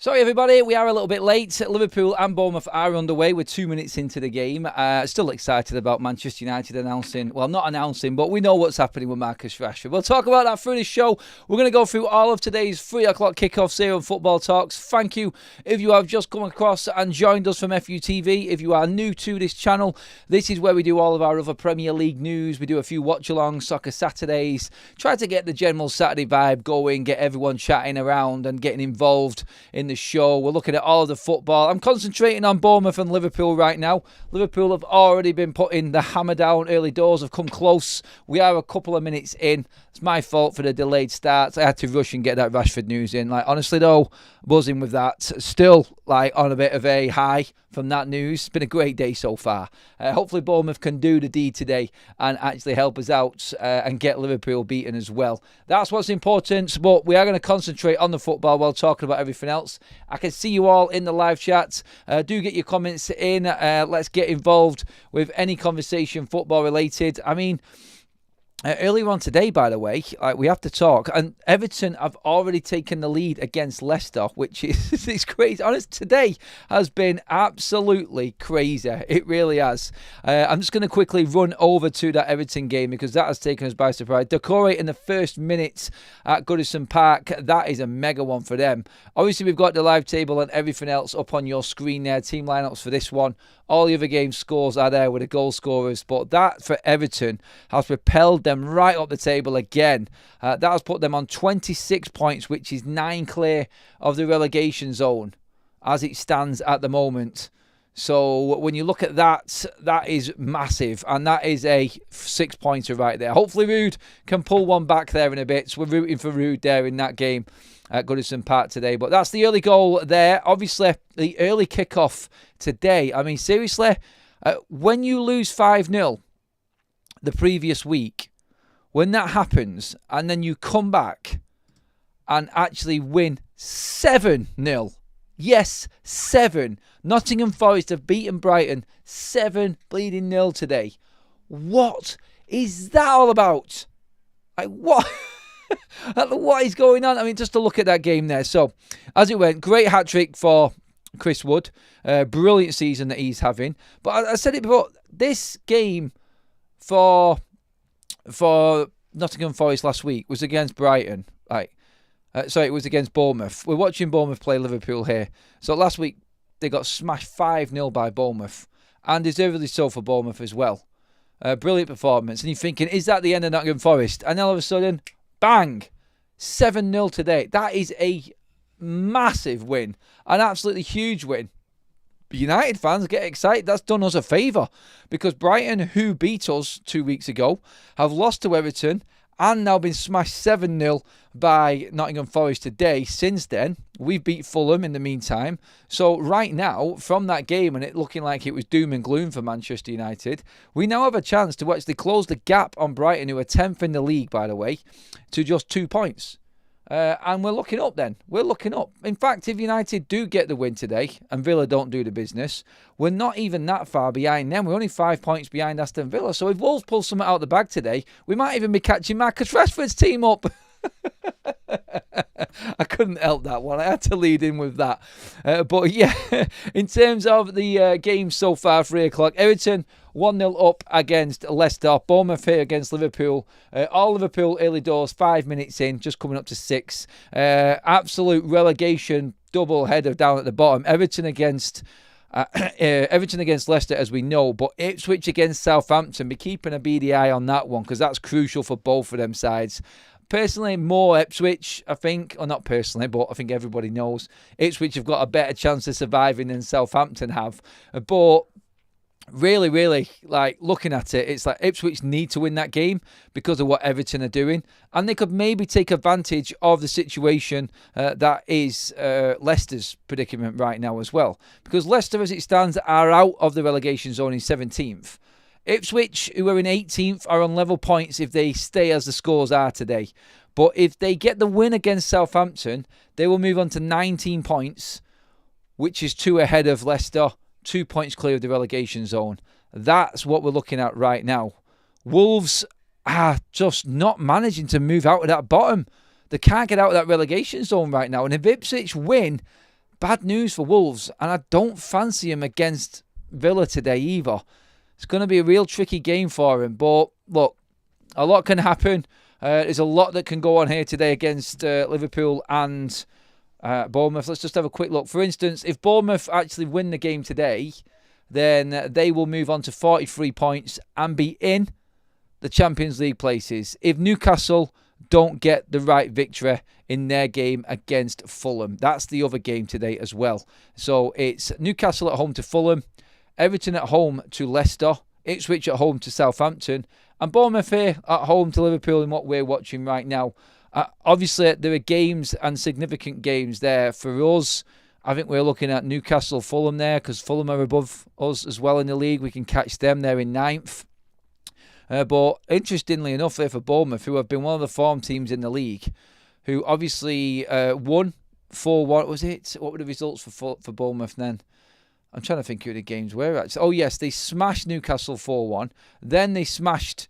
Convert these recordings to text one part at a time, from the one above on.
Sorry, everybody, we are a little bit late. Liverpool and Bournemouth are underway. We're 2 minutes into the game. Still excited about Manchester United announcing, well, not announcing, but we know what's happening with Marcus Rashford. We'll talk about that through the show. We're going to go through all of today's 3 o'clock kickoffs here on Football Talks. Thank you if you have just come across and joined us from FUTV. If you are new to this channel, this is where we do all of our other Premier League news. We do a few watch-alongs, Soccer Saturdays, try to get the general Saturday vibe going, get everyone chatting around and getting involved in the show. We're looking at all of the football. I'm concentrating on Bournemouth and Liverpool right now. Liverpool have already been putting the hammer down. Early doors have come close. We are a couple of minutes in. It's my fault for the delayed starts. I had to rush and get that Rashford news in. Honestly though, buzzing with that. Still on a bit of a high from that news. It's been a great day so far. Hopefully Bournemouth can do the deed today and actually help us out and get Liverpool beaten as well. That's what's important, but we are going to concentrate on the football while talking about everything else. I can see you all in the live chat. Do get your comments in. Let's get involved with any conversation football related. Earlier on today, by the way, we have to talk. And Everton have already taken the lead against Leicester, which is it's crazy. Honest, today has been absolutely crazy. It really has. I'm just going to quickly run over to that Everton game because that has taken us by surprise. Decore in the first minute at Goodison Park. That is a mega one for them. Obviously, we've got the live table and everything else up on your screen there. Team lineups for this one. All the other game scores are there with the goal scorers. But that for Everton has propelled them right up the table again. That has put them on 26 points, which is 9 clear of the relegation zone as it stands at the moment. So when you look at that, that is massive. And that is a 6-pointer right there. Hopefully Rude can pull one back there in a bit. So we're rooting for Rude there in that game at Goodison Park today. But that's the early goal there. Obviously, the early kickoff today. Seriously, when you lose 5-0 the previous week, when that happens and then you come back and actually win 7-0. Yes, 7. Nottingham Forest have beaten Brighton 7-0 today. What is that all about? What? What is going on? Just to look at that game there. So, as it went, great hat-trick for Chris Wood. Brilliant season that he's having. But I said it before, this game for Nottingham Forest last week was against Brighton. It was against Bournemouth. We're watching Bournemouth play Liverpool here. So last week, they got smashed 5-0 by Bournemouth. And deservedly so for Bournemouth as well. Brilliant performance. And you're thinking, is that the end of Nottingham Forest? And all of a sudden, bang! 7-0 today. That is a massive win. An absolutely huge win. United fans get excited. That's done us a favour. Because Brighton, who beat us 2 weeks ago, have lost to Everton and now been smashed 7-0 by Nottingham Forest today. Since then, we've beat Fulham in the meantime. So right now, from that game and it looking like it was doom and gloom for Manchester United, we now have a chance to actually close the gap on Brighton, who are 10th in the league, by the way, to just 2 points. And we're looking up then. We're looking up. In fact, if United do get the win today and Villa don't do the business, we're not even that far behind them. We're only 5 points behind Aston Villa. So if Wolves pull something out of the bag today, we might even be catching Marcus Rashford's team up. I couldn't help that one. I had to lead in with that. But yeah, in terms of the games so far, 3 o'clock, Everton 1-0 up against Leicester. Bournemouth here against Liverpool. All Liverpool early doors, 5 minutes in, just coming up to 6. Absolute relegation double header down at the bottom. Everton against Leicester, as we know, but Ipswich against Southampton. Be keeping a beady eye on that one because that's crucial for both of them sides. Personally, more Ipswich, I think. Or not personally, but I think everybody knows Ipswich have got a better chance of surviving than Southampton have. But really, looking at it, it's like Ipswich need to win that game because of what Everton are doing. And they could maybe take advantage of the situation that is Leicester's predicament right now as well. Because Leicester, as it stands, are out of the relegation zone in 17th. Ipswich, who are in 18th, are on level points if they stay as the scores are today. But if they get the win against Southampton, they will move on to 19 points, which is 2 ahead of Leicester, 2 points clear of the relegation zone. That's what we're looking at right now. Wolves are just not managing to move out of that bottom. They can't get out of that relegation zone right now. And if Ipswich win, bad news for Wolves, and I don't fancy him against Villa today either. It's going to be a real tricky game for him, but look, a lot can happen. There's a lot that can go on here today against Liverpool and Bournemouth. Let's just have a quick look. For instance, if Bournemouth actually win the game today, then they will move on to 43 points and be in the Champions League places. If Newcastle don't get the right victory in their game against Fulham, that's the other game today as well. So it's Newcastle at home to Fulham, Everton at home to Leicester, Ipswich at home to Southampton, and Bournemouth here at home to Liverpool in what we're watching right now. Obviously, there are games and significant games there for us. I think we're looking at Newcastle, Fulham there, because Fulham are above us as well in the league. We can catch them there in 9th. But interestingly enough there for Bournemouth, who have been one of the form teams in the league, who obviously won 4-1. Was it? What were the results for Bournemouth then? I'm trying to think who the games were actually. Oh yes, they smashed Newcastle 4-1. Then they smashed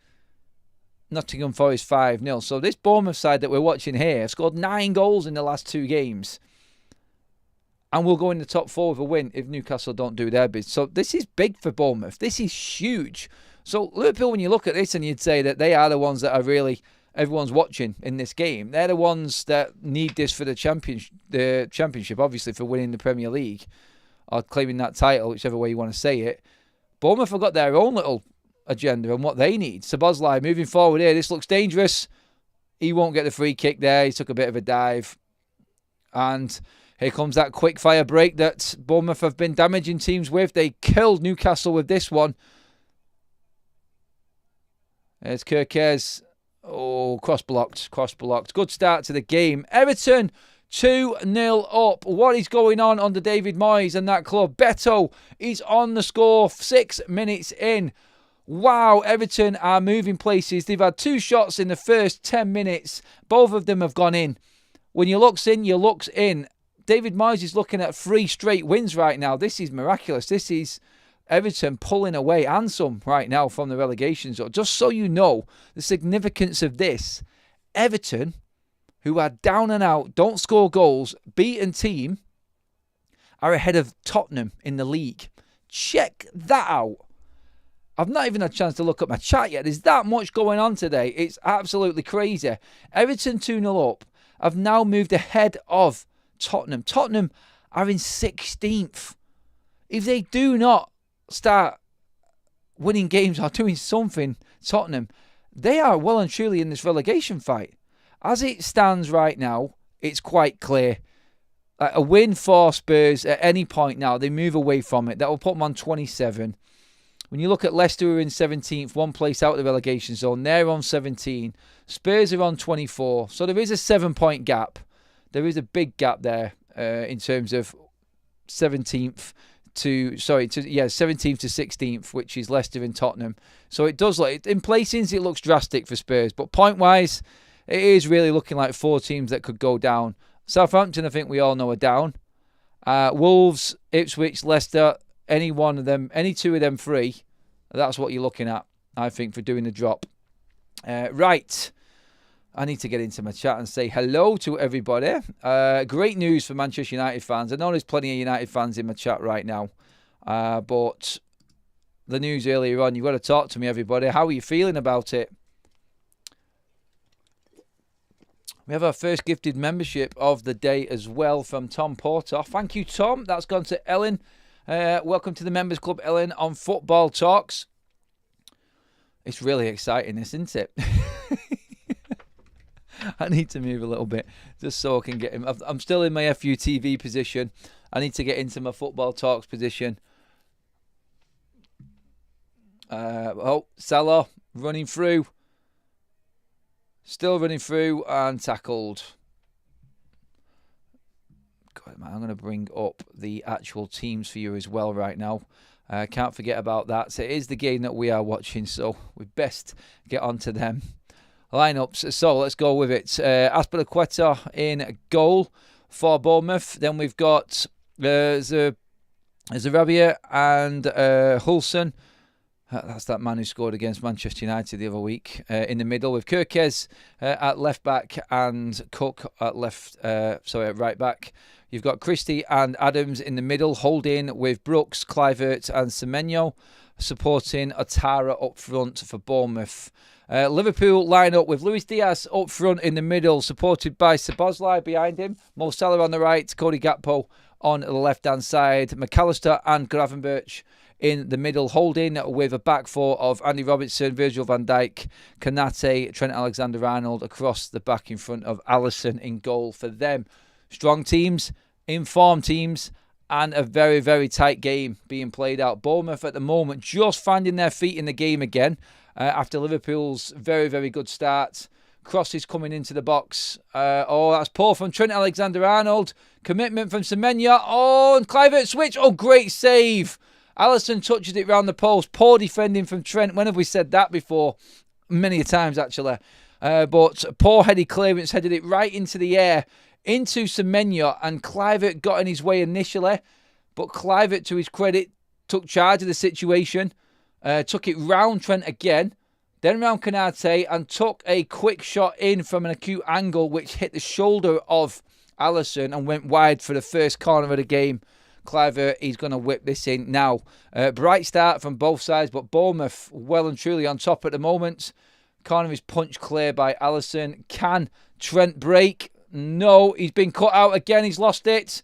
Nottingham Forest 5-0. So this Bournemouth side that we're watching here have scored 9 goals in the last 2 games. And we'll go in the top 4 with a win if Newcastle don't do their bit. So this is big for Bournemouth. This is huge. So Liverpool, when you look at this and you'd say that they are the ones that are really everyone's watching in this game. They're the ones that need this for the championship, obviously for winning the Premier League or claiming that title, whichever way you want to say it. Bournemouth have got their own little agenda and what they need. Szoboszlai moving forward here. This looks dangerous. He won't get the free kick there. He took a bit of a dive. And here comes that quick fire break that Bournemouth have been damaging teams with. They killed Newcastle with this one. There's Kirkes. Oh, cross-blocked. Good start to the game. Everton 2-0 up. What is going on under David Moyes and that club? Beto is on the score 6 minutes in. Wow, Everton are moving places. They've had 2 shots in the first 10 minutes. Both of them have gone in. When you looks in, you looks in. David Moyes is looking at 3 straight wins right now. This is miraculous. This is Everton pulling away and some right now from the relegation zone. Just so you know the significance of this, Everton, who are down and out, don't score goals, beaten team, are ahead of Tottenham in the league. Check that out. I've not even had a chance to look at my chat yet. There's that much going on today. It's absolutely crazy. Everton 2-0 up have now moved ahead of Tottenham. Tottenham are in 16th. If they do not start winning games or doing something, Tottenham, they are well and truly in this relegation fight. As it stands right now, it's quite clear. A win for Spurs at any point now, they move away from it. That will put them on 27. When you look at Leicester, who are in 17th, 1 place out of the relegation zone, they're on 17. Spurs are on 24. So there is a 7-point gap. There is a big gap there in terms of 17th to 16th, which is Leicester and Tottenham. So it does look, in placings, it looks drastic for Spurs. But point-wise, it is really looking like 4 teams that could go down. Southampton, I think we all know, are down. Wolves, Ipswich, Leicester, any 2 of them 3, that's what you're looking at, I think, for doing the drop. Right. I need to get into my chat and say hello to everybody. Great news for Manchester United fans. I know there's plenty of United fans in my chat right now. But the news earlier on, you've got to talk to me, everybody. How are you feeling about it? We have our first gifted membership of the day as well from Tom Porter. Thank you, Tom. That's gone to Ellen. Welcome to the Members Club, Ellen, on Football Talks. It's really exciting, isn't it? I need to move a little bit just so I can get him. I'm still in my FUTV position. I need to get into my Football Talks position. Salah running through. Still running through and tackled. God, man, I'm going to bring up the actual teams for you as well right now. Can't forget about that. So it is the game that we are watching, so we best get onto them. Lineups, so let's go with it. Azpilicueta in goal for Bournemouth. Then we've got Zarabia and Hulson That's that man who scored against Manchester United the other week. In the middle with Kirkes at left back and Cook at right back. You've got Christie and Adams in the middle, holding with Brooks, Kluivert and Semenyo, supporting Otara up front for Bournemouth. Liverpool line up with Luis Diaz up front in the middle, supported by Szoboszlai behind him, Mo Salah on the right, Cody Gakpo on the left-hand side, McAllister and Gravenberch in the middle, holding with a back four of Andy Robertson, Virgil van Dijk, Konate, Trent Alexander-Arnold across the back in front of Alisson in goal for them. Strong teams, informed teams, and a very, very tight game being played out. Bournemouth at the moment just finding their feet in the game again after Liverpool's very, very good start. Crosses coming into the box. That's poor from Trent Alexander-Arnold. Commitment from Semenyo. And Kluivert switch. Great save. Alisson touches it round the post. Poor defending from Trent. When have we said that before? Many times, actually. But poor headed clearance, headed it right into the air, into Semenyo, and Kluivert got in his way initially. But Kluivert, to his credit, took charge of the situation. Took it round Trent again. Then round Konate, and took a quick shot in from an acute angle, which hit the shoulder of Alisson and went wide for the first corner of the game. Kluivert, he's going to whip this in now. Bright start from both sides, but Bournemouth well and truly on top at the moment. Corner is punched clear by Alisson. Can Trent break? No, he's been cut out again. He's lost it.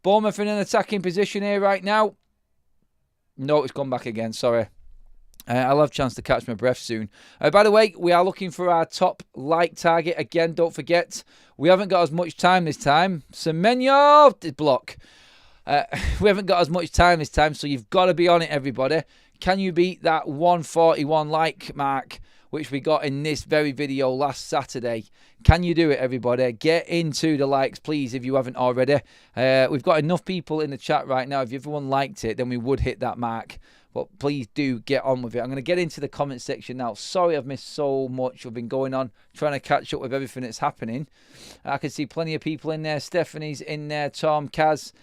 Bournemouth in an attacking position here right now. No, it's gone back again. Sorry. I'll have a chance to catch my breath soon. By the way, we are looking for our top like target. Again, don't forget, we haven't got as much time this time. Semenyo did block. We haven't got as much time this time, so you've got to be on it, everybody. Can you beat that 141 like mark, which we got in this very video last Saturday? Can you do it, everybody? Get into the likes, please, if you haven't already. We've got enough people in the chat right now. If everyone liked it, then we would hit that mark. But please do get on with it. I'm going to get into the comment section now. Sorry I've missed so much. I've been going on trying to catch up with everything that's happening. I can see plenty of people in there. Stephanie's in there. Tom, Kaz.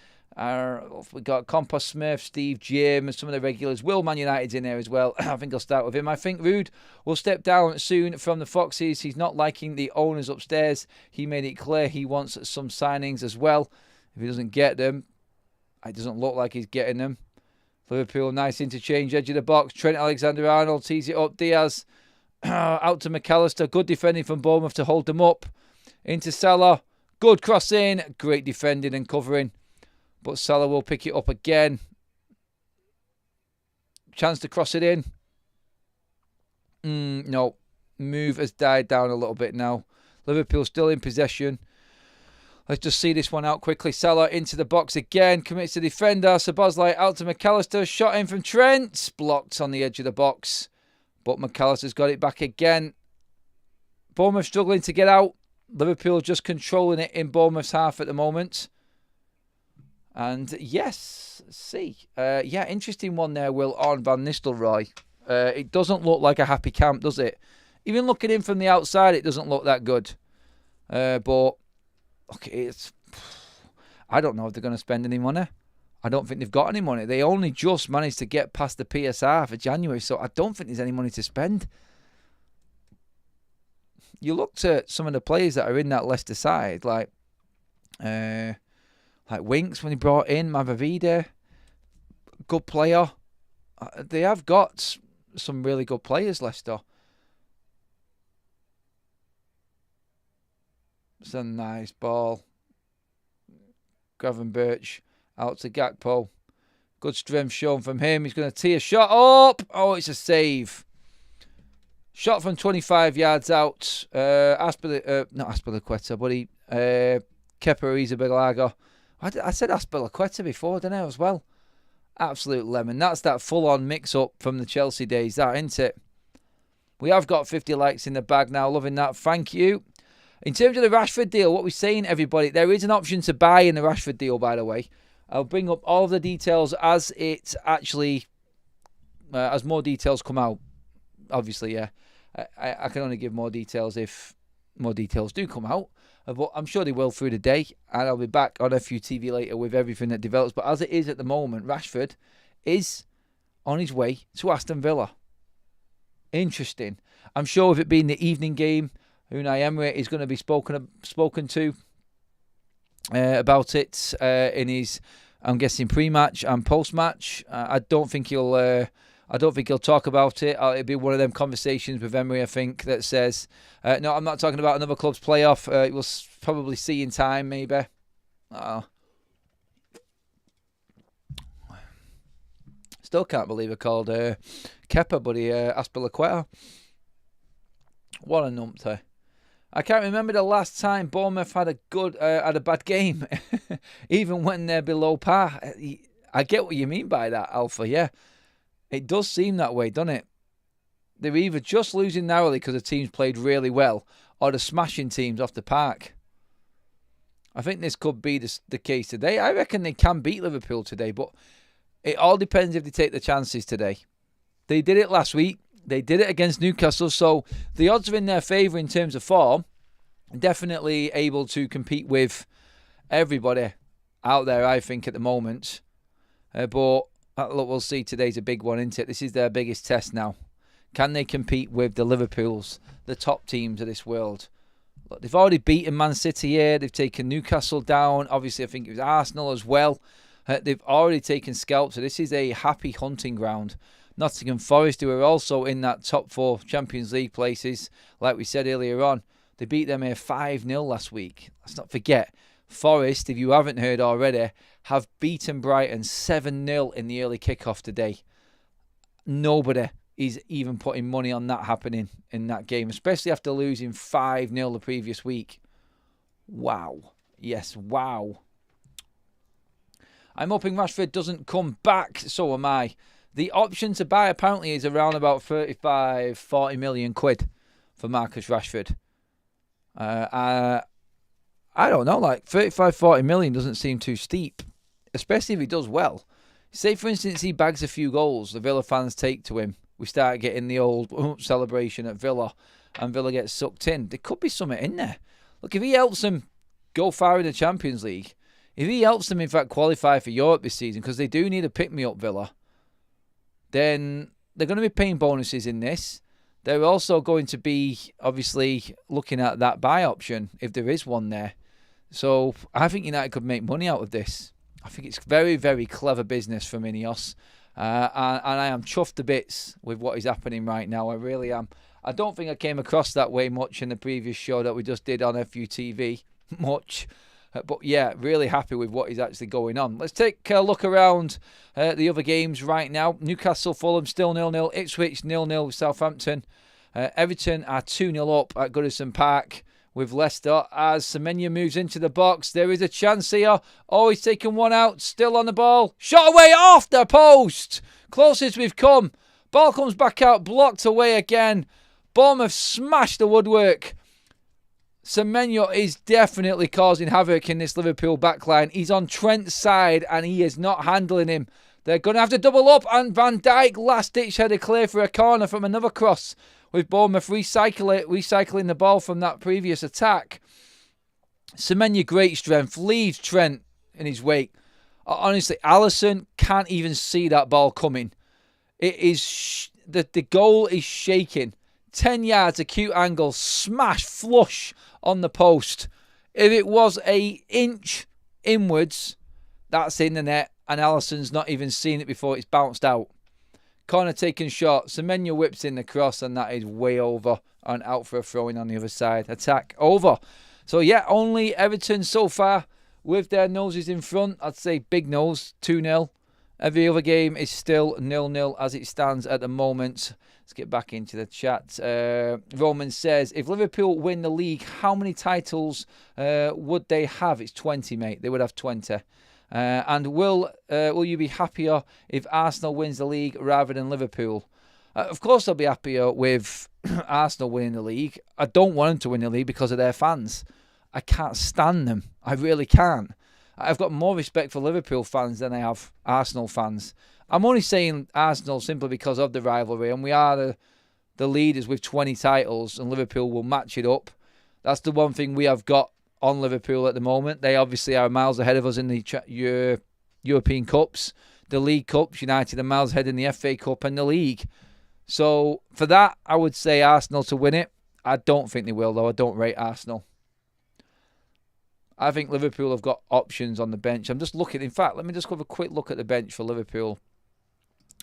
We've got Compost Smith, Steve, Jim, and some of the regulars. Will Man United's in there as well. I think I'll start with him. I think Rude will step down soon from the Foxes. He's not liking the owners upstairs. He made it clear he wants some signings as well. If he doesn't get them, it doesn't look like he's getting them. Liverpool, nice interchange, edge of the box. Trent Alexander-Arnold tees it up. Diaz out to McAllister. Good defending from Bournemouth to hold them up. Into Salah. Good cross in. Great defending and covering. But Salah will pick it up again. Chance to cross it in. No. Move has died down a little bit now. Liverpool still in possession. Let's just see this one out quickly. Salah into the box again. Commits to defender. Szoboszlai out to McAllister. Shot in from Trent. Blocked on the edge of the box. But McAllister's got it back again. Bournemouth struggling to get out. Liverpool just controlling it in Bournemouth's half at the moment. And yes, interesting one there, Will, on Van Nistelrooy. It doesn't look like a happy camp, does it? Even looking in from the outside, it doesn't look that good. But okay, I don't know if they're going to spend any money. I don't think they've got any money. They only just managed to get past the PSR for January, so I don't think there's any money to spend. You looked at some of the players that are in that Leicester side, like Winks when he brought in Mavavide, good player. They have got some really good players, Leicester. It's a nice ball. Gravenberch out to Gakpo. Good strength shown from him. He's going to tee a shot up. Oh, it's a save. Shot from 25 yards out. Not Azpilicueta, but Kepa Arrizabalaga. I said Azpilicueta before, didn't I, as well? Absolute lemon. That's that full-on mix-up from the Chelsea days, that, isn't it? We have got 50 likes in the bag now. Loving that. Thank you. In terms of the Rashford deal, what we're saying, everybody, there is an option to buy in the Rashford deal, by the way. I'll bring up all of the details as it actually, as more details come out. Obviously, yeah. I can only give more details if more details do come out. But I'm sure they will through the day. And I'll be back on FUTV later with everything that develops. But as it is at the moment, Rashford is on his way to Aston Villa. Interesting. I'm sure with it being the evening game, Unai Emery is going to be spoken to about it in his, I'm guessing, pre-match and post-match. I don't think he'll talk about it. It'll be one of them conversations with Emery, I think, that says, no, I'm not talking about another club's playoff. We'll probably see in time, maybe. Still can't believe I called Kepa, but he Aspilicueta. What a numpty. I can't remember the last time Bournemouth had a bad game, even when they're below par. I get what you mean by that, Alpha, yeah. It does seem that way, doesn't it? They're either just losing narrowly because the teams played really well, or they're smashing teams off the park. I think this could be the case today. I reckon they can beat Liverpool today, but it all depends if they take the chances today. They did it last week. They did it against Newcastle, so the odds are in their favour in terms of form. Definitely able to compete with everybody out there, I think, at the moment. But look, we'll see. Today's a big one, isn't it? This is their biggest test now. Can they compete with the Liverpools, the top teams of this world? Look, they've already beaten Man City here. They've taken Newcastle down. Obviously, I think it was Arsenal as well. They've already taken scalps, so this is a happy hunting ground. Nottingham Forest, who are also in that top 4 Champions League places, like we said earlier on, they beat them here 5-0 last week. Let's not forget, Forest, if you haven't heard already, have beaten Brighton 7-0 in the early kickoff today. Nobody is even putting money on that happening in that game, especially after losing 5-0 the previous week. Wow. Yes, wow. I'm hoping Rashford doesn't come back, so am I. The option to buy apparently is around about 35-40 million quid for Marcus Rashford. I don't know, like 35-40 million doesn't seem too steep, especially if he does well. Say, for instance, he bags a few goals, the Villa fans take to him. We start getting the old celebration at Villa, and Villa gets sucked in. There could be something in there. Look, if he helps them go far in the Champions League, if he helps them, in fact, qualify for Europe this season, because they do need a pick-me-up, Villa, then they're going to be paying bonuses in this. They're also going to be, obviously, looking at that buy option, if there is one there. So I think United could make money out of this. I think it's very, very clever business from Ineos. And I am chuffed to bits with what is happening right now. I really am. I don't think I came across that way much in the previous show that we just did on FUTV. Much. But yeah, really happy with what is actually going on. Let's take a look around the other games right now. Newcastle, Fulham still 0-0. Ipswich 0-0 with Southampton. Everton are 2-0 up at Goodison Park with Leicester as Semenyo moves into the box. There is a chance here. Oh, he's taken one out. Still on the ball. Shot away off the post. Closest we've come. Ball comes back out. Blocked away again. Bournemouth smashed the woodwork. Semenyo is definitely causing havoc in this Liverpool backline. He's on Trent's side and he is not handling him. They're going to have to double up, and Van Dijk last-ditch header clear for a corner from another cross with Bournemouth recycling the ball from that previous attack. Semenyo, great strength, leaves Trent in his wake. Honestly, Alisson can't even see that ball coming. It is the goal is shaking. 10 yards, acute angle, smash, flush on the post. If it was an inch inwards, that's in the net, and Alisson's not even seen it before it's bounced out. Corner taken shot. Semenyo whips in the cross, and that is way over and out for a throw-in on the other side. Attack over. So yeah, only Everton so far with their noses in front. I'd say big nose, 2-0. Every other game is still 0-0 as it stands at the moment. Let's get back into the chat. Roman says, if Liverpool win the league, how many titles would they have? It's 20, mate. They would have 20. And will you be happier if Arsenal wins the league rather than Liverpool? Of course I'll be happier with Arsenal winning the league. I don't want them to win the league because of their fans. I can't stand them. I really can't. I've got more respect for Liverpool fans than I have Arsenal fans. I'm only saying Arsenal simply because of the rivalry, and we are the leaders with 20 titles, and Liverpool will match it up. That's the one thing we have got on Liverpool at the moment. They obviously are miles ahead of us in the European Cups. the League Cups. United are miles ahead in the FA Cup and the League. So for that, I would say Arsenal to win it. I don't think they will, though. I don't rate Arsenal. I think Liverpool have got options on the bench. I'm just looking. In fact, let me just have a quick look at the bench for Liverpool.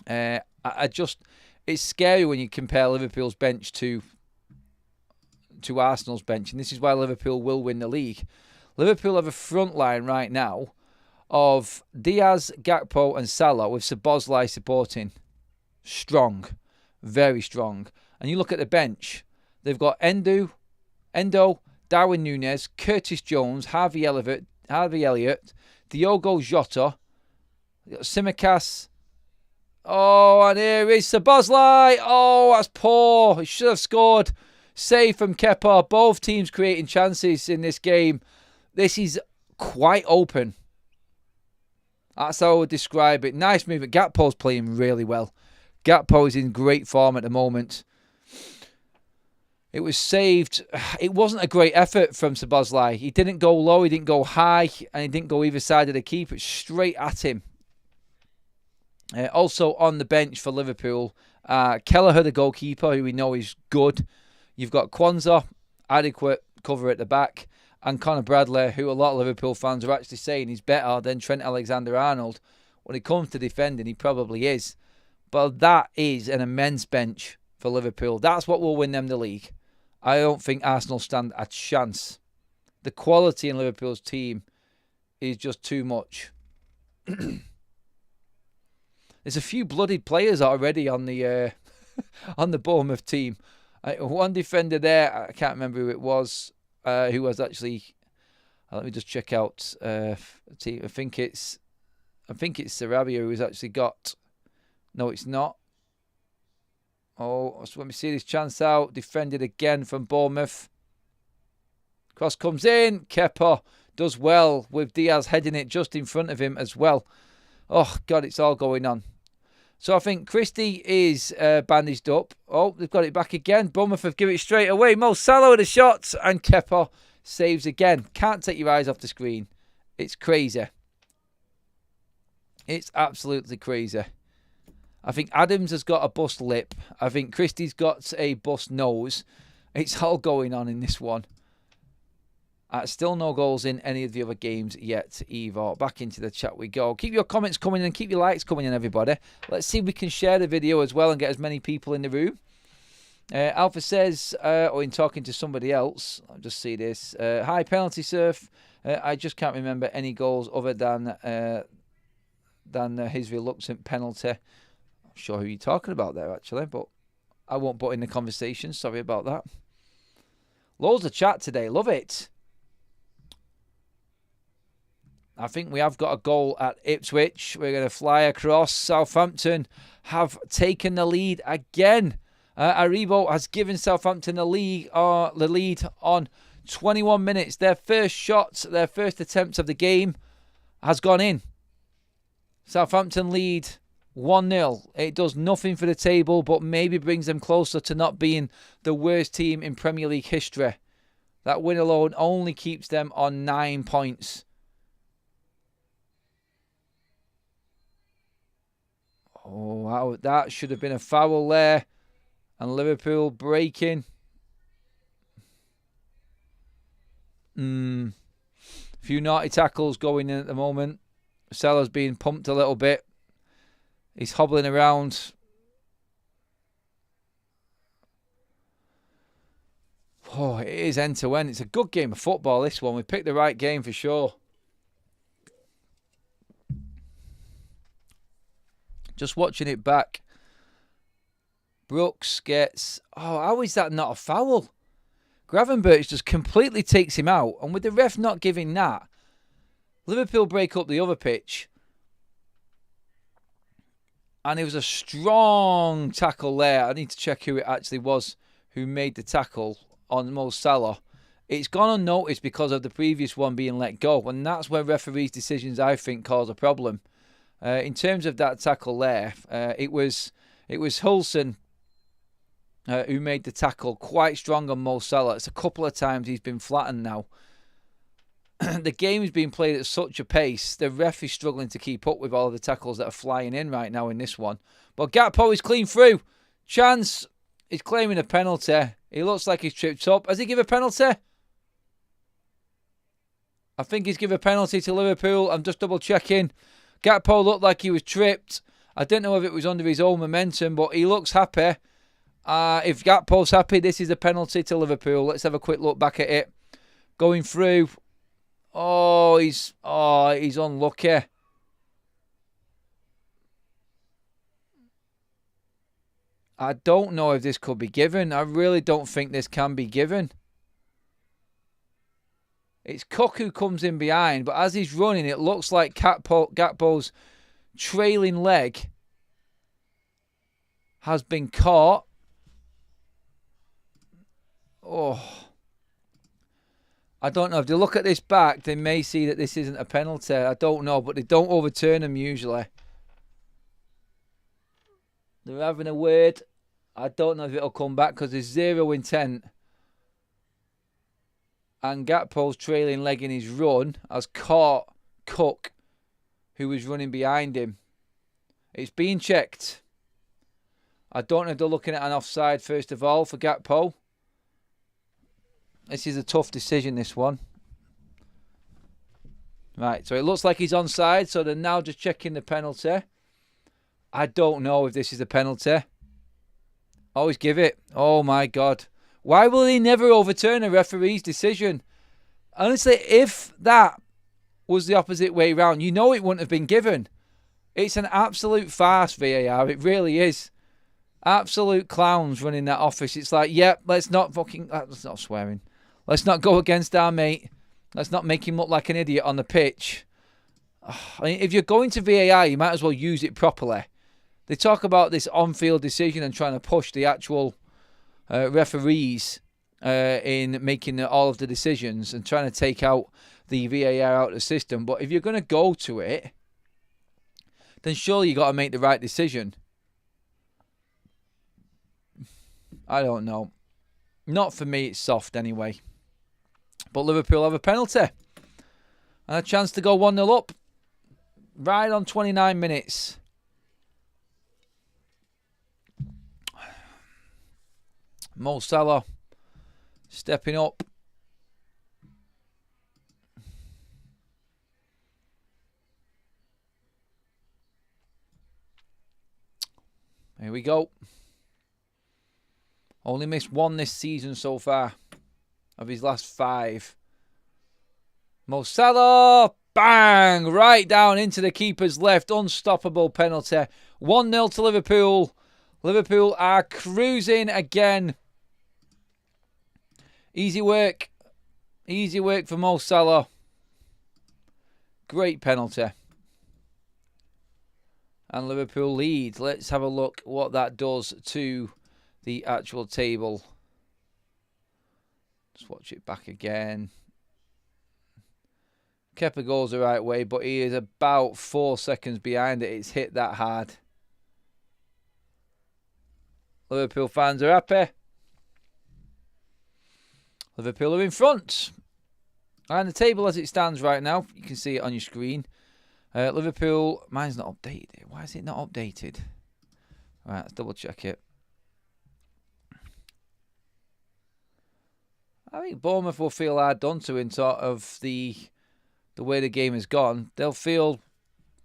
It's scary when you compare Liverpool's bench to Arsenal's bench, and this is why Liverpool will win the league. Liverpool have a front line right now of Diaz, Gakpo and Salah with Szoboszlai supporting. Strong. Very strong. And you look at the bench, they've got Endo, Darwin Núñez, Curtis Jones, Harvey Elliott, Diogo Jota, Tsimikas. Oh, and here is Szoboszlai. Oh, that's poor. He should have scored. Save from Kepa. Both teams creating chances in this game. This is quite open. That's how I would describe it. Nice movement. Gakpo's playing really well. Gakpo is in great form at the moment. It was saved. It wasn't a great effort from Szoboszlai. He didn't go low, he didn't go high, and he didn't go either side of the keeper. Straight at him. Also on the bench for Liverpool, Kelleher, the goalkeeper, who we know is good. You've got Kwanzaa, adequate cover at the back, and Conor Bradley, who a lot of Liverpool fans are actually saying he's better than Trent Alexander-Arnold. When it comes to defending, he probably is. But that is an immense bench for Liverpool. That's what will win them the league. I don't think Arsenal stand a chance. The quality in Liverpool's team is just too much. There's a few blooded players already on the on the Bournemouth team. One defender there, I can't remember who it was, who was actually. Let me just check out. Team. I think it's Sarabia who's actually got. No, it's not. Oh, so let me see this chance out. Defended again from Bournemouth. Cross comes in. Kepa does well with Diaz heading it just in front of him as well. Oh, God, it's all going on. So I think Christie is bandaged up. Oh, they've got it back again. Bournemouth have given it straight away. Mo Salah with a shot. And Kepa saves again. Can't take your eyes off the screen. It's crazy. It's absolutely crazy. I think Adams has got a bust lip. I think Christie's got a bust nose. It's all going on in this one. Still no goals in any of the other games yet either. Back into the chat we go. Keep your comments coming in. Keep your likes coming in, everybody. Let's see if we can share the video as well and get as many people in the room. Alpha says, or in talking to somebody else, I'll just see this. Hi, Penalty Surf. I just can't remember any goals other than his reluctant penalty. I'm sure who you're talking about there, actually, but I won't put in the conversation. Sorry about that. Loads of chat today. Love it. I think we have got a goal at Ipswich. We're going to fly across. Southampton have taken the lead again. Aribo has given Southampton the lead on 21 minutes. Their first shot, their first attempt of the game has gone in. Southampton lead 1-0. It does nothing for the table, but maybe brings them closer to not being the worst team in Premier League history. That win alone only keeps them on 9 points. Oh, that should have been a foul there. And Liverpool breaking. Few naughty tackles going in at the moment. Salah's being pumped a little bit. He's hobbling around. Oh, it is end to end. It's a good game of football, this one. We picked the right game for sure. Just watching it back. Brooks gets... Oh, how is that not a foul? Gravenberch just completely takes him out. And with the ref not giving that, Liverpool break up the other pitch. And it was a strong tackle there. I need to check who it actually was who made the tackle on Mo Salah. It's gone unnoticed because of the previous one being let go. And that's where referees' decisions, I think, cause a problem. In terms of that tackle there, it was Hulson who made the tackle quite strong on Mo Salah. It's a couple of times he's been flattened now. the game is being played at such a pace, the ref is struggling to keep up with all of the tackles that are flying in right now in this one. But Gakpo is clean through. Chance is claiming a penalty. He looks like he's tripped up. Has he given a penalty? I think he's given a penalty to Liverpool. I'm just double checking. Gakpo looked like he was tripped. I don't know if it was under his own momentum, but he looks happy. If Gakpo's happy, this is a penalty to Liverpool. Let's have a quick look back at it. Going through. Oh, he's unlucky. I don't know if this could be given. I really don't think this can be given. It's Cook who comes in behind, but as he's running, it looks like Gakpo's trailing leg has been caught. Oh. I don't know. If they look at this back, they may see that this isn't a penalty. I don't know, but they don't overturn them usually. They're having a word. I don't know if it'll come back because there's zero intent. And Gakpo's trailing leg in his run has caught Cook, who was running behind him. It's being checked. I don't know if they're looking at an offside first of all for Gakpo. This is a tough decision, this one. Right, so it looks like he's onside, so they're now just checking the penalty. I don't know if this is a penalty. Always give it. Oh, my God. Why will he never overturn a referee's decision? Honestly, if that was the opposite way round, you know it wouldn't have been given. It's an absolute farce, VAR. It really is. Absolute clowns running that office. It's like, yep, let's not fucking... That's not swearing. Let's not go against our mate. Let's not make him look like an idiot on the pitch. I mean, if you're going to VAR, you might as well use it properly. They talk about this on-field decision and trying to push the actual referees in making all of the decisions and trying to take out the VAR out of the system. But if you're going to go to it, then surely you got to make the right decision. I don't know. Not for me, it's soft anyway. But Liverpool have a penalty. And a chance to go 1-0 up. Right on 29 minutes. Mo Salah stepping up. Here we go. Only missed one this season so far of his last 5. Mo Salah, bang, right down into the keeper's left. Unstoppable penalty. 1-0 to Liverpool. Liverpool are cruising again. Easy work. Easy work for Mo Salah. Great penalty. And Liverpool lead. Let's have a look what that does to the actual table. Let's watch it back again. Kepa goes the right way, but he is about 4 seconds behind it. It's hit that hard. Liverpool fans are happy. Liverpool are in front. And the table as it stands right now, you can see it on your screen. Liverpool, mine's not updated. Why is it not updated? Right, let's double check it. I think Bournemouth will feel hard done to in sort of the way the game has gone. They'll feel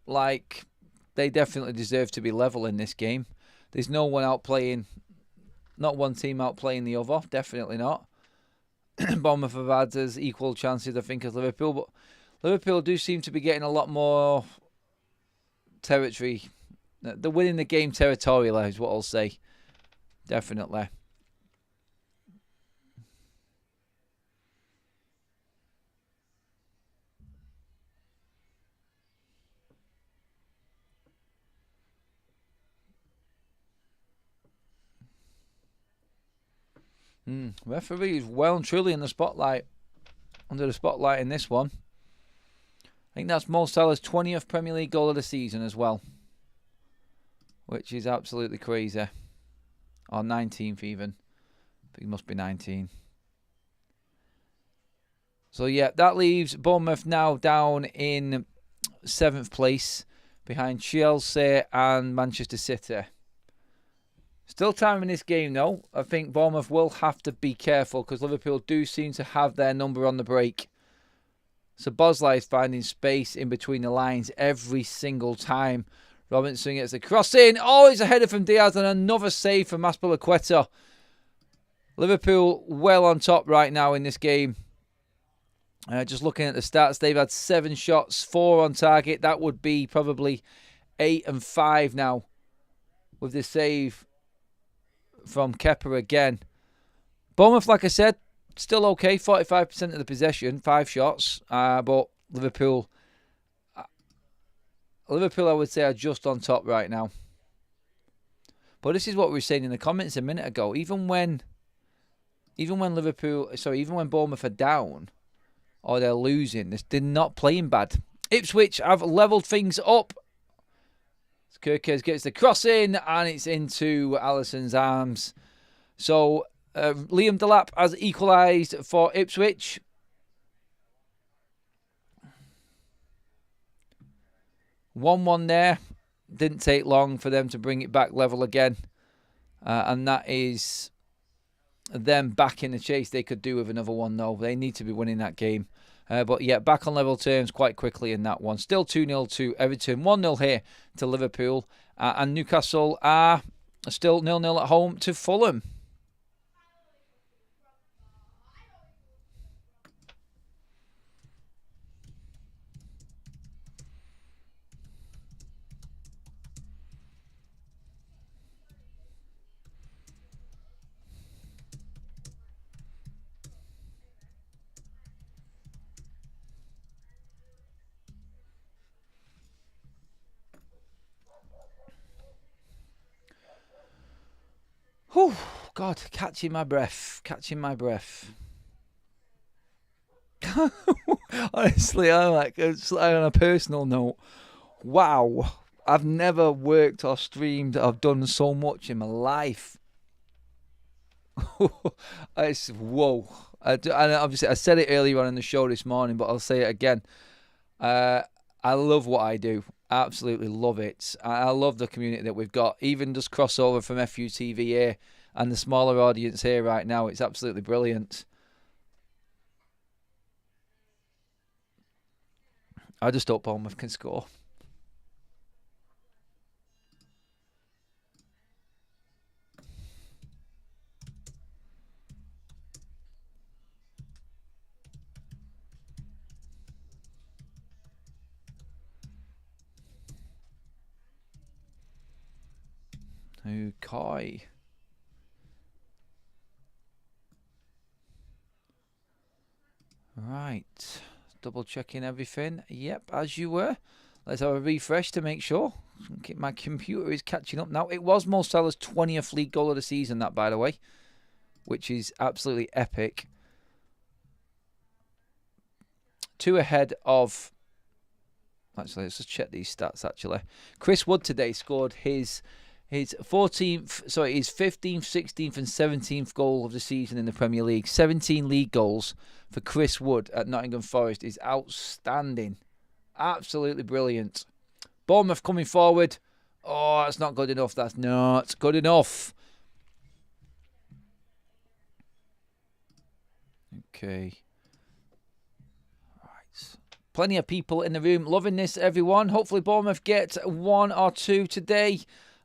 like they definitely deserve to be level in this game. There's no one outplaying, not one team outplaying the other. Definitely not. Bournemouth have had as equal chances, I think, as Liverpool. But Liverpool do seem to be getting a lot more territory. They're winning the game territorially, is what I'll say. Definitely. Referee is well and truly in the spotlight. Under the spotlight in this one. I think that's Mo Salah's 20th Premier League goal of the season as well. Which is absolutely crazy. Or 19th even. I think it must be 19. So, yeah, that leaves Bournemouth now down in 7th place behind Chelsea and Manchester City. Still time in this game, though. I think Bournemouth will have to be careful because Liverpool do seem to have their number on the break. So Bosley is finding space in between the lines every single time. Robinson gets the cross in. Oh, it's a header from Diaz and another save from Azpilicueta. Liverpool well on top right now in this game. Just looking at the stats, they've had 7 shots, 4 on target. That would be probably 8 and 5 now with the save from Kepa again. Bournemouth, like I said, still okay. 45% of the possession, 5 shots. But Liverpool, I would say, are just on top right now. But this is what we were saying in the comments a minute ago. Even when Bournemouth are down or they're losing, they're not playing bad. Ipswich have levelled things up. Kirkes gets the cross in and it's into Alisson's arms. So Liam Delap has equalised for Ipswich. One there. Didn't take long for them to bring it back level again. And that is them back in the chase. They could do with another one, though. They need to be winning that game. But yeah, back on level terms quite quickly in that one. Still 2-0 to Everton. 1-0 here to Liverpool. And Newcastle are still 0-0 at home to Fulham. Whew, God, catching my breath. Honestly, I'm like, it's like on a personal note, wow, I've never worked or streamed. I've done so much in my life. It's whoa. And obviously, I said it earlier on in the show this morning, but I'll say it again. I love what I do. Absolutely love it. I love the community that we've got. Even just crossover from FUTV here and the smaller audience here right now. It's absolutely brilliant. I just hope Bournemouth can score. Okay. Right. Double checking everything. Yep, as you were. Let's have a refresh to make sure. My computer is catching up now. It was Mo Salah's 20th league goal of the season, that, by the way, which is absolutely epic. 2 ahead of... Actually, let's just check these stats, actually. Chris Wood today scored his 15th, 16th and 17th goal of the season in the Premier League. 17 league goals for Chris Wood at Nottingham Forest is outstanding. Absolutely brilliant. Bournemouth coming forward. Oh, that's not good enough. That's not good enough. Okay. Right. Plenty of people in the room loving this, everyone. Hopefully Bournemouth get 1 or 2 today.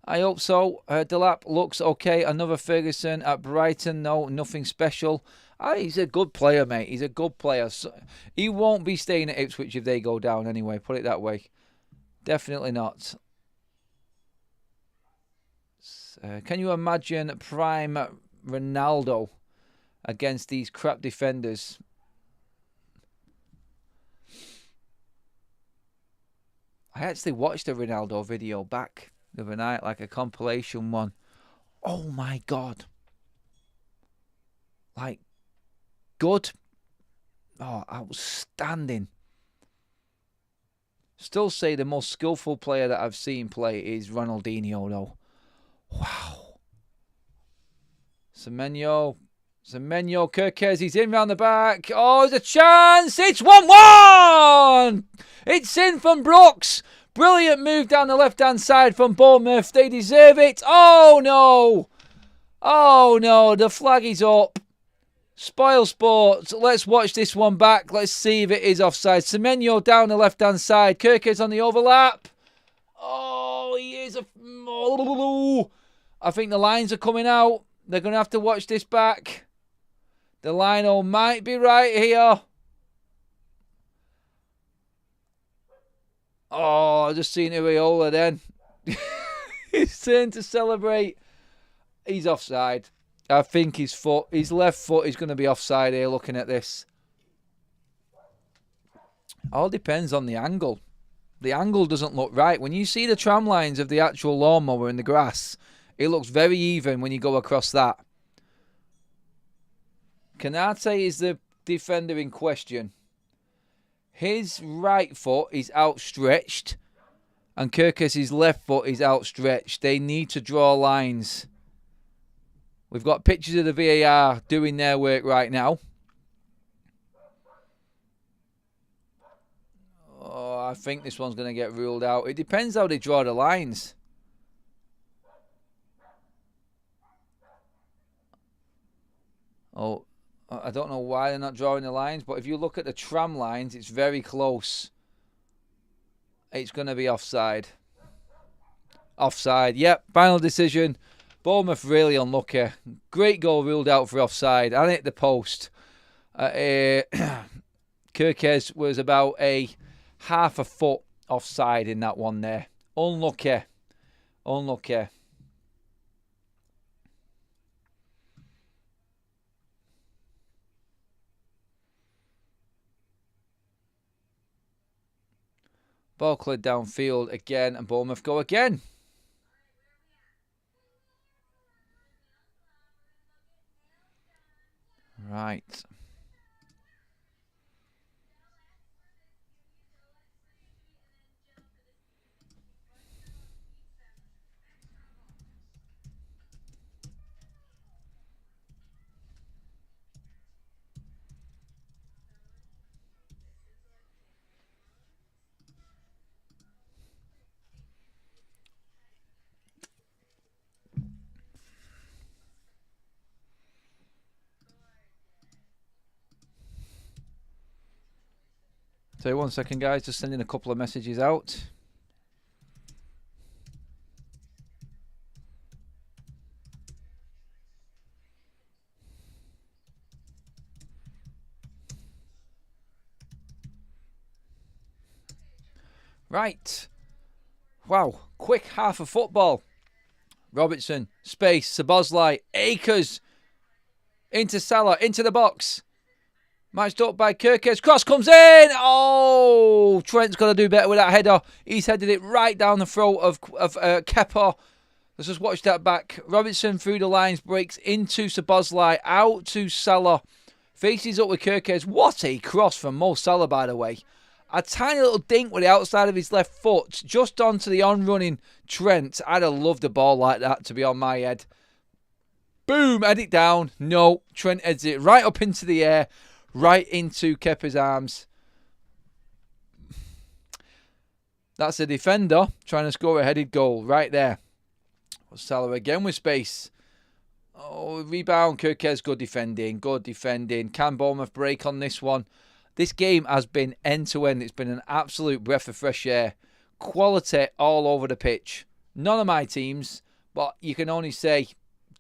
I hope so. Delap looks okay. Another Ferguson at Brighton. No, nothing special. He's a good player, mate. He's a good player. So, he won't be staying at Ipswich if they go down anyway. Put it that way. Definitely not. Can you imagine prime Ronaldo against these crap defenders? I actually watched a Ronaldo video back the other night, like a compilation one. Oh my God. Like, good. Oh, outstanding. Still say the most skillful player that I've seen play is Ronaldinho, though. Wow. Semenyo, Semenyo, Kirkez, he's in round the back. Oh, there's a chance. It's 1-1. It's in from Brooks. Brilliant move down the left-hand side from Bournemouth. They deserve it. Oh, no. Oh, no. The flag is up. Spoil Sports. Let's watch this one back. Let's see if it is offside. Semenyo down the left-hand side. Kirkez on the overlap. Oh, he is a... Oh. I think the lines are coming out. They're going to have to watch this back. The lino might be right here. Oh, I just seen Iriola then. His turn to celebrate. He's offside. I think his left foot is going to be offside here looking at this. All depends on the angle. The angle doesn't look right. When you see the tram lines of the actual lawnmower in the grass, it looks very even when you go across that. Kanate is the defender in question. His right foot is outstretched and Kirkes' left foot is outstretched. They need to draw lines. We've got pictures of the VAR doing their work right now. Oh, I think this one's going to get ruled out. It depends how they draw the lines. Oh, I don't know why they're not drawing the lines, but if you look at the tram lines, it's very close. It's going to be offside. Offside, yep, final decision. Bournemouth really unlucky. Great goal ruled out for offside. And hit the post. Kirkes was about a half a foot offside in that one there. Unlucky. Unlucky. Ball cleared downfield again, and Bournemouth go again. Right. So 1 second, guys, just sending a couple of messages out. Right. Wow. Quick half of football. Robertson, space, Szoboszlai, Akers, into Salah, into the box. Matched up by Kirkes. Cross comes in. Oh, Trent's got to do better with that header. He's headed it right down the throat of Kepa. Let's just watch that back. Robertson through the lines, breaks into Szoboszlai, out to Salah. Faces up with Kirkes. What a cross from Mo Salah, by the way. A tiny little dink with the outside of his left foot, just onto the on-running Trent. I'd have loved a ball like that to be on my head. Boom, head it down. No, Trent heads it right up into the air. Right into Kepa's arms. That's a defender trying to score a headed goal right there. Salah again with space. Oh, rebound. Kirkes, good defending. Good defending. Can Bournemouth break on this one? This game has been end-to-end. It's been an absolute breath of fresh air. Quality all over the pitch. None of my teams, but you can only say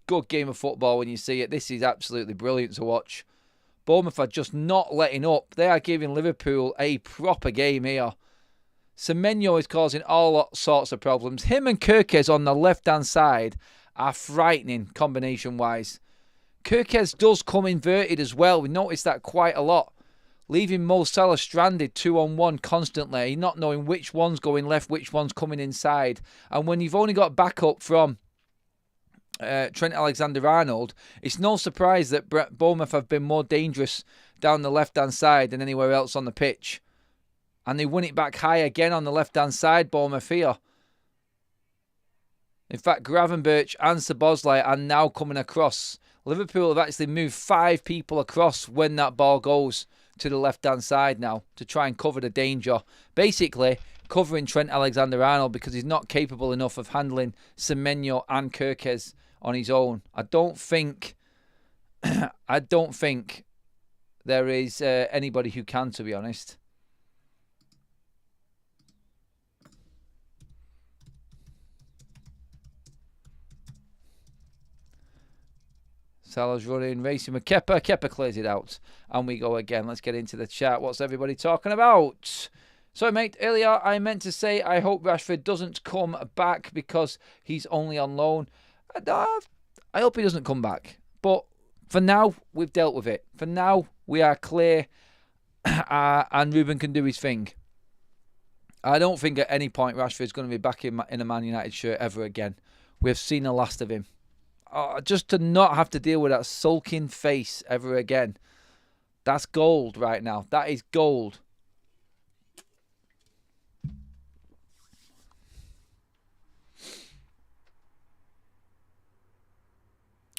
good game of football when you see it. This is absolutely brilliant to watch. Bournemouth are just not letting up. They are giving Liverpool a proper game here. Semenyo is causing all sorts of problems. Him and Kirkes on the left-hand side are frightening combination-wise. Kirkes does come inverted as well. We noticed that quite a lot. Leaving Mo Salah stranded 2-on-1 constantly, not knowing which one's going left, which one's coming inside. And when you've only got backup from Trent Alexander-Arnold, it's no surprise that Bournemouth have been more dangerous down the left-hand side than anywhere else on the pitch. And they win it back high again on the left-hand side, Bournemouth here. In fact, Gravenberch and Szoboszlai are now coming across, Liverpool have actually moved 5 people across when that ball goes to the left-hand side now to try and cover the danger. Basically, covering Trent Alexander-Arnold because he's not capable enough of handling Semenyo and Kirkes on his own. I don't think there is anybody who can, to be honest. Salah's running, racing with Kepa. Kepa clears it out. And we go again. Let's get into the chat. What's everybody talking about? So, mate, earlier I meant to say I hope Rashford doesn't come back because he's only on loan. I hope he doesn't come back. But for now, we've dealt with it. For now, we are clear and Ruben can do his thing. I don't think at any point Rashford's going to be back in a Man United shirt ever again. We've seen the last of him. Just to not have to deal with that sulking face ever again. That's gold right now. That is gold.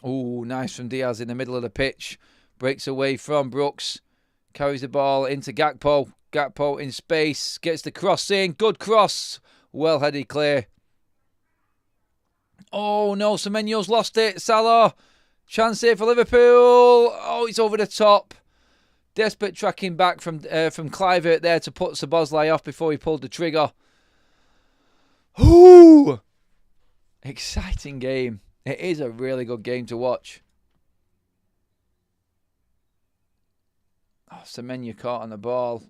Oh, nice from Diaz in the middle of the pitch. Breaks away from Brooks. Carries the ball into Gakpo. Gakpo in space. Gets the cross in. Good cross. Well headed clear. Oh no, Semenyo's lost it. Salah. Chance here for Liverpool. Oh, it's over the top. Desperate tracking back from Kluivert there to put Szoboszlai off before he pulled the trigger. Ooh! Exciting game. It is a really good game to watch. Oh, Semenyo caught on the ball.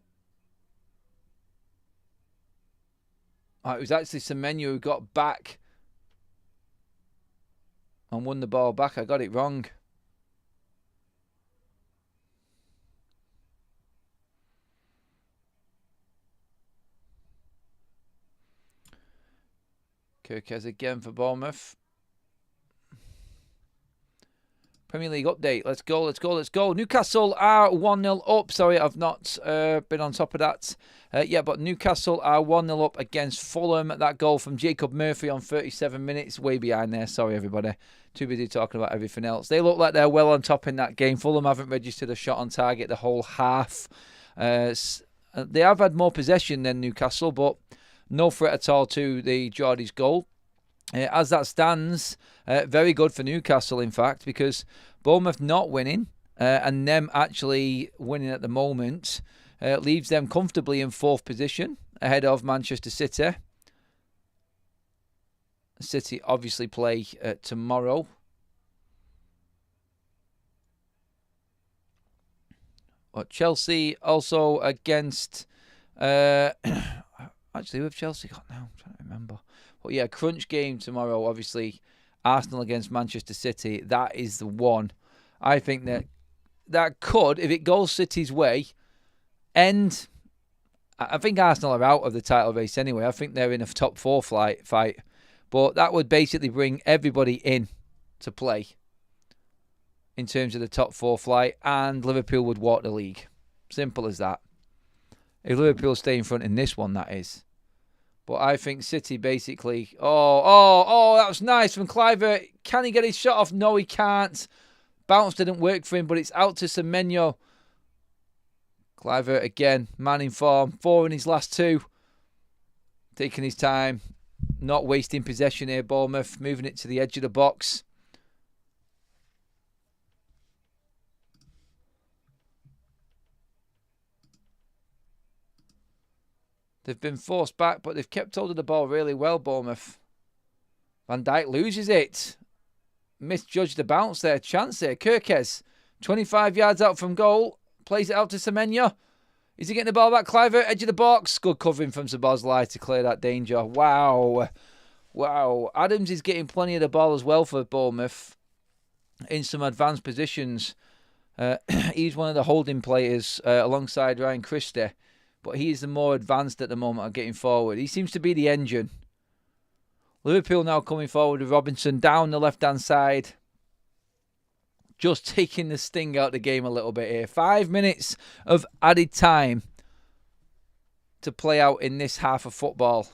Oh, it was actually Semenyo who got back and won the ball back. I got it wrong. Kirkes again for Bournemouth. Premier League update. Let's go, let's go, let's go. Newcastle are 1-0 up. Sorry, I've not been on top of that. But Newcastle are 1-0 up against Fulham. That goal from Jacob Murphy on 37 minutes. Way behind there. Sorry, everybody. Too busy talking about everything else. They look like they're well on top in that game. Fulham haven't registered a shot on target the whole half. They have had more possession than Newcastle, but no threat at all to the Geordie's goal. As that stands, very good for Newcastle, in fact, because Bournemouth not winning and them actually winning at the moment leaves them comfortably in 4th position ahead of Manchester City. City obviously play tomorrow. But Chelsea also against... actually, with Chelsea got now? I'm trying to remember. But yeah, crunch game tomorrow, obviously. Arsenal against Manchester City. That is the one. I think that could, if it goes City's way, end... I think Arsenal are out of the title race anyway. I think they're in a top 4 fight. But that would basically bring everybody in to play in terms of the top 4 flight, and Liverpool would walk the league. Simple as that. If Liverpool stay in front in this one, that is. But I think City basically... Oh, that was nice from Kluivert. Can he get his shot off? No, he can't. Bounce didn't work for him, but it's out to Semenyo. Kluivert again, man in form. 4 in his last 2. Taking his time. Not wasting possession here, Bournemouth. Moving it to the edge of the box. They've been forced back, but they've kept hold of the ball really well, Bournemouth. Van Dijk loses it. Misjudged the bounce there. Chance there. Kirkes, 25 yards out from goal. Plays it out to Semenyo. Is he getting the ball back? Kluivert, edge of the box. Good covering from Szoboszlai to clear that danger. Wow. Adams is getting plenty of the ball as well for Bournemouth in some advanced positions. He's one of the holding players alongside Ryan Christie. But he is the more advanced at the moment of getting forward. He seems to be the engine. Liverpool now coming forward with Robinson down the left-hand side. Just taking the sting out of the game a little bit here. 5 minutes of added time to play out in this half of football.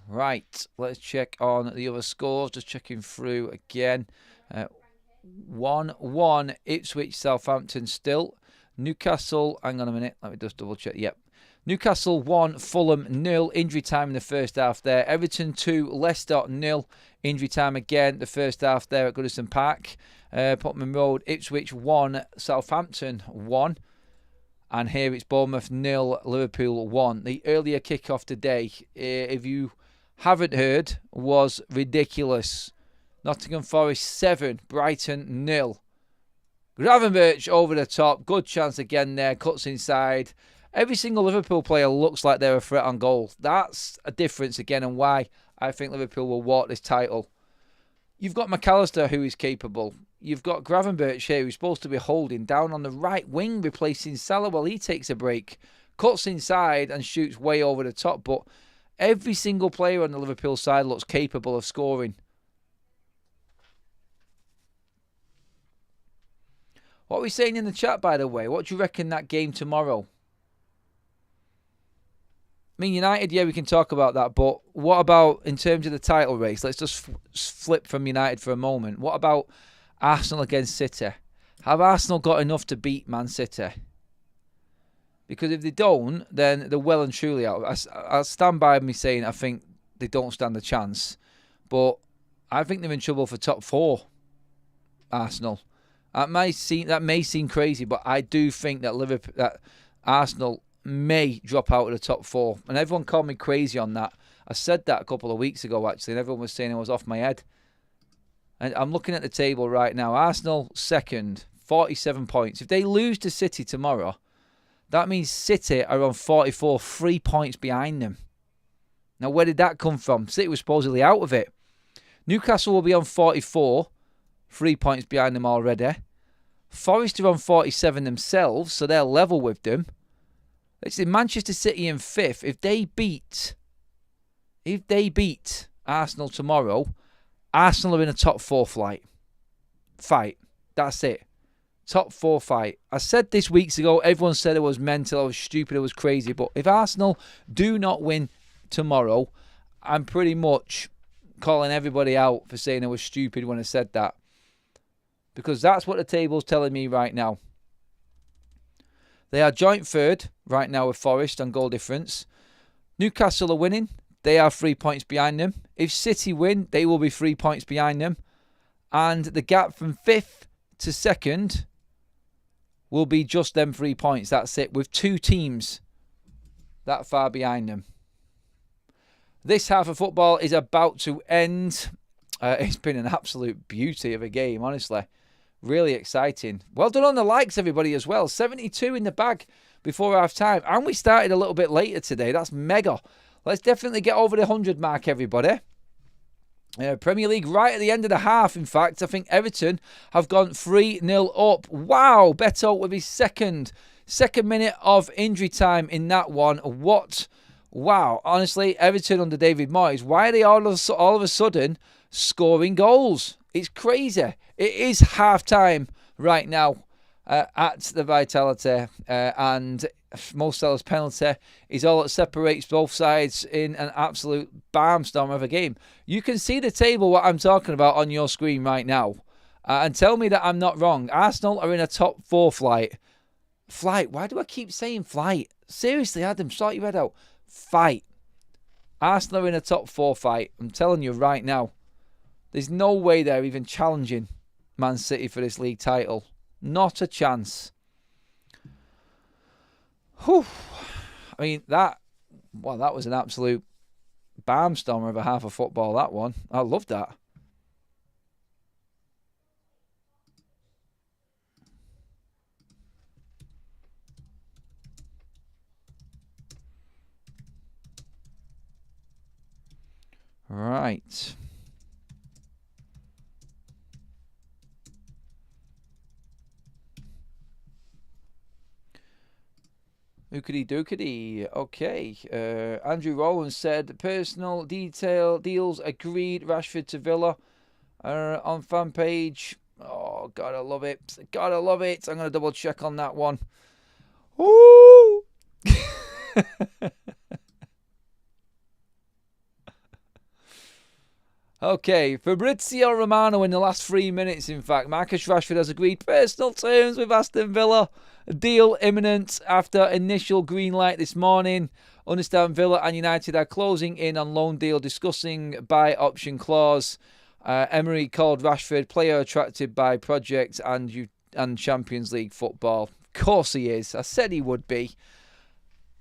Right, let's check on the other scores. Just checking through again. 1-1 Ipswich Southampton still. Newcastle, hang on a minute, let me just double check. Yep. Newcastle 1, Fulham 0. Injury time in the first half there. Everton 2, Leicester 0. Injury time again, the first half there at Goodison Park. Putnam Road, Ipswich 1, Southampton 1. And here it's Bournemouth 0, Liverpool 1. The earlier kickoff today, if you haven't heard, was ridiculous. Nottingham Forest 7, Brighton 0. Gravenberch over the top. Good chance again there. Cuts inside. Every single Liverpool player looks like they're a threat on goal. That's a difference again, and why I think Liverpool will walk this title. You've got McAllister, who is capable. You've got Gravenberch here, who's supposed to be holding down on the right wing, replacing Salah while he takes a break. Cuts inside and shoots way over the top. But every single player on the Liverpool side looks capable of scoring. What are we saying in the chat, by the way? What do you reckon that game tomorrow? I mean, United, yeah, we can talk about that. But what about in terms of the title race? Let's just flip from United for a moment. What about Arsenal against City? Have Arsenal got enough to beat Man City? Because if they don't, then they're well and truly out. I'll stand by me saying I think they don't stand a chance. But I think they're in trouble for top 4, Arsenal. That may seem crazy, but I do think that Arsenal may drop out of the top 4. And everyone called me crazy on that. I said that a couple of weeks ago, actually, and everyone was saying I was off my head. And I'm looking at the table right now. Arsenal second, 47 points. If they lose to City tomorrow, that means City are on 44, 3 points behind them. Now, where did that come from? City was supposedly out of it. Newcastle will be on 44, 3 points behind them already. Forest are on 47 themselves, so they're level with them. It's in Manchester City in 5th. If they beat Arsenal tomorrow, Arsenal are in a top 4 fight. That's it. Top 4 fight. I said this weeks ago, everyone said it was mental, I was stupid, it was crazy. But if Arsenal do not win tomorrow, I'm pretty much calling everybody out for saying I was stupid when I said that. Because that's what the table's telling me right now. They are joint 3rd right now with Forest on goal difference. Newcastle are winning. They are 3 points behind them. If City win, they will be 3 points behind them. And the gap from 5th to 2nd will be just them 3 points. That's it. With 2 teams that far behind them. This half of football is about to end. It's been an absolute beauty of a game, honestly. Really exciting. Well done on the likes, everybody, as well. 72 in the bag before half time. And we started a little bit later today. That's mega. Let's definitely get over the 100 mark, everybody. Premier League right at the end of the half, in fact. I think Everton have gone 3-0 up. Wow. Beto with his second minute of injury time in that one. What? Wow. Honestly, Everton under David Moyes, why are they all of a sudden scoring goals? It's crazy. It is half-time right now at the Vitality. And Mo Salah's penalty is all that separates both sides in an absolute barnstorm of a game. You can see the table, what I'm talking about, on your screen right now. And tell me that I'm not wrong. Arsenal are in a top 4 flight. Flight? Why do I keep saying flight? Seriously, Adam, sort your head out. Fight. Arsenal are in a top 4 fight. I'm telling you right now. There's no way they're even challenging Man City for this league title. Not a chance. Whew. I mean, that was an absolute barnstormer of a half of football, that one. I love that. Right. Ookity dookity. Okay. Andrew Rowland said, personal deals agreed. Rashford to Villa. On fan page. Oh, gotta love it. Gotta love it. I'm going to double check on that one. Woo! Okay, Fabrizio Romano in the last 3 minutes, in fact. Marcus Rashford has agreed personal terms with Aston Villa. A deal imminent after initial green light this morning. Understand Villa and United are closing in on loan deal, discussing buy option clause. Emery called Rashford player attracted by project and Champions League football. Of course he is. I said he would be.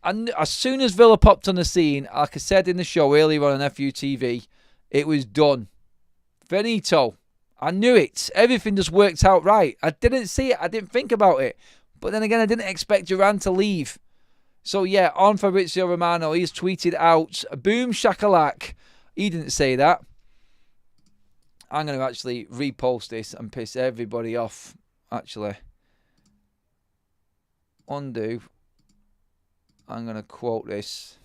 And as soon as Villa popped on the scene, like I said in the show earlier on FUTV, it was done. Finito. I knew it. Everything just worked out right. I didn't see it. I didn't think about it. But then again, I didn't expect Duran to leave. So yeah, on Fabrizio Romano, he's tweeted out, boom shakalak. He didn't say that. I'm going to actually repost this and piss everybody off. Actually. Undo. I'm going to quote this.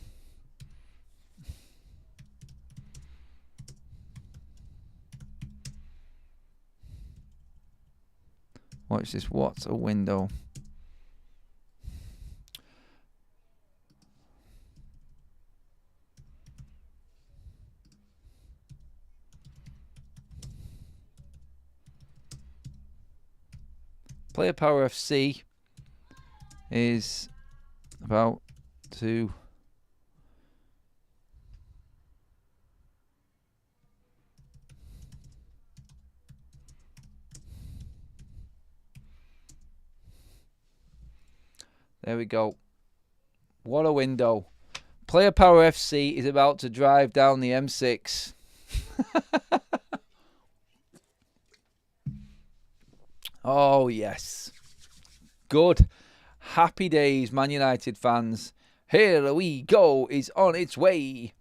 Watch this. What's a window? Player Power FC is about to there we go. What a window. Player Power FC is about to drive down the M6. Oh, yes. Good. Happy days, Man United fans. Here we go is on its way.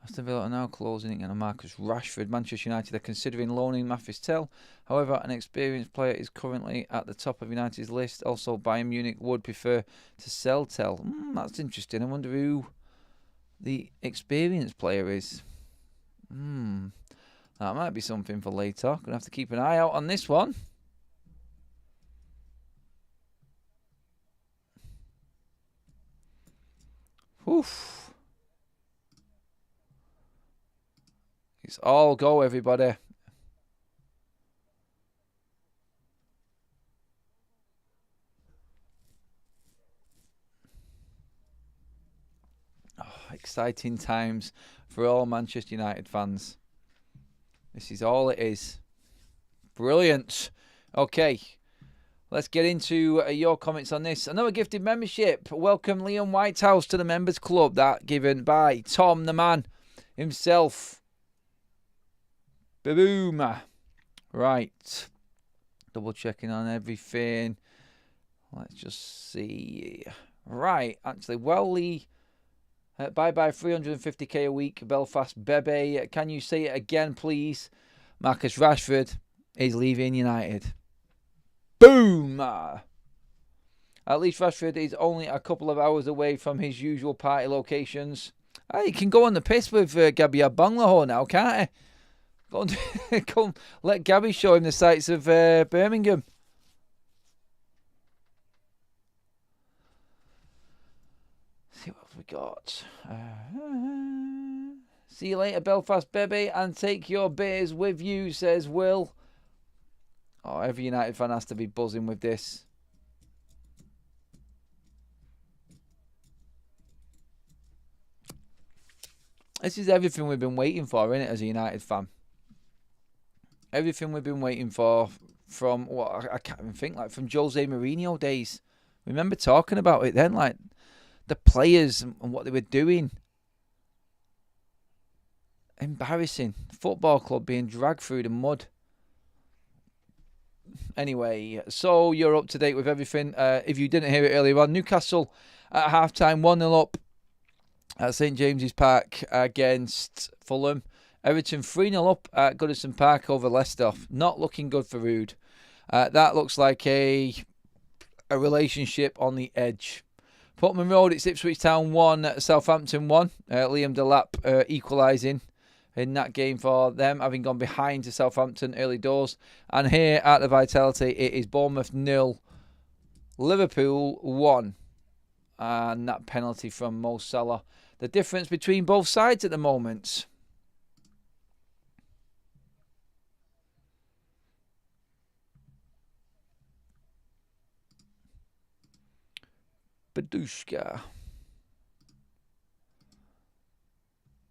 Aston Villa are now closing in on Marcus Rashford. Manchester United are considering loaning Mathis Tel. However, an experienced player is currently at the top of United's list. Also, Bayern Munich would prefer to sell Tel. That's interesting. I wonder who the experienced player is. That might be something for later. Gonna have to keep an eye out on this one. Oof. It's all go, everybody. Oh, exciting times for all Manchester United fans. This is all it is. Brilliant. Okay, let's get into your comments on this. Another gifted membership. Welcome Liam Whitehouse to the members club. That given by Tom the man himself. Boom. Right. Double checking on everything. Let's just see. Right. Actually, Welly. Bye-bye 350k a week. Belfast Bebe. Can you say it again, please? Marcus Rashford is leaving United. Boom. At least Rashford is only a couple of hours away from his usual party locations. He can go on the piss with Gabby Banglaho now, can't he? Go and let Gabby show him the sights of Birmingham. See what we got. See you later, Belfast Baby, and take your beers with you, says Will. Oh, every United fan has to be buzzing with this. This is everything we've been waiting for, isn't it, as a United fan? Everything we've been waiting for from, what I can't even think, like from Jose Mourinho days. Remember talking about it then, like the players and what they were doing. Embarrassing. Football club being dragged through the mud. Anyway, so you're up to date with everything. If you didn't hear it earlier on, Newcastle at halftime 1-0 up at St James's Park against Fulham. Everton 3-0 up at Goodison Park over Leicester. Not looking good for Rude. That looks like a relationship on the edge. Portman Road, it's Ipswich Town 1, Southampton 1. Liam Delap equalising in that game for them, having gone behind to Southampton early doors. And here at the Vitality, it is Bournemouth 0, Liverpool 1. And that penalty from Mo Salah. The difference between both sides at the moment. Badushka.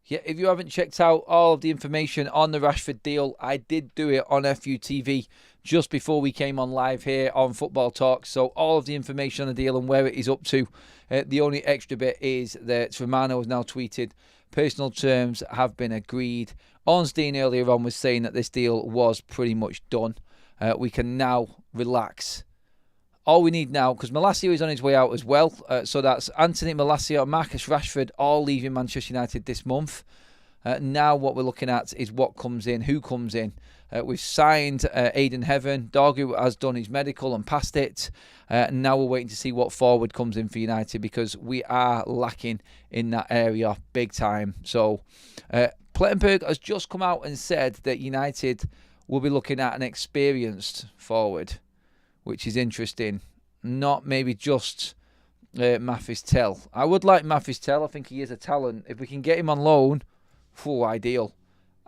Yeah, if you haven't checked out all of the information on the Rashford deal, I did do it on FUTV just before we came on live here on Football Talk. So all of the information on the deal and where it is up to. The only extra bit is that Romano has now tweeted, personal terms have been agreed. Ornstein earlier on was saying that this deal was pretty much done. We can now relax. All we need now, because Malacia is on his way out as well, so that's Anthony Malacia and Marcus Rashford all leaving Manchester United this month. Now what we're looking at is what comes in, who comes in. We've signed Aidan Heaven. Dorgu has done his medical and passed it. Now we're waiting to see what forward comes in for United, because we are lacking in that area big time. So Plettenberg has just come out and said that United will be looking at an experienced forward, which is interesting. Not maybe just Mathis Tell. I would like Mathis Tell. I think he is a talent. If we can get him on loan, ideal.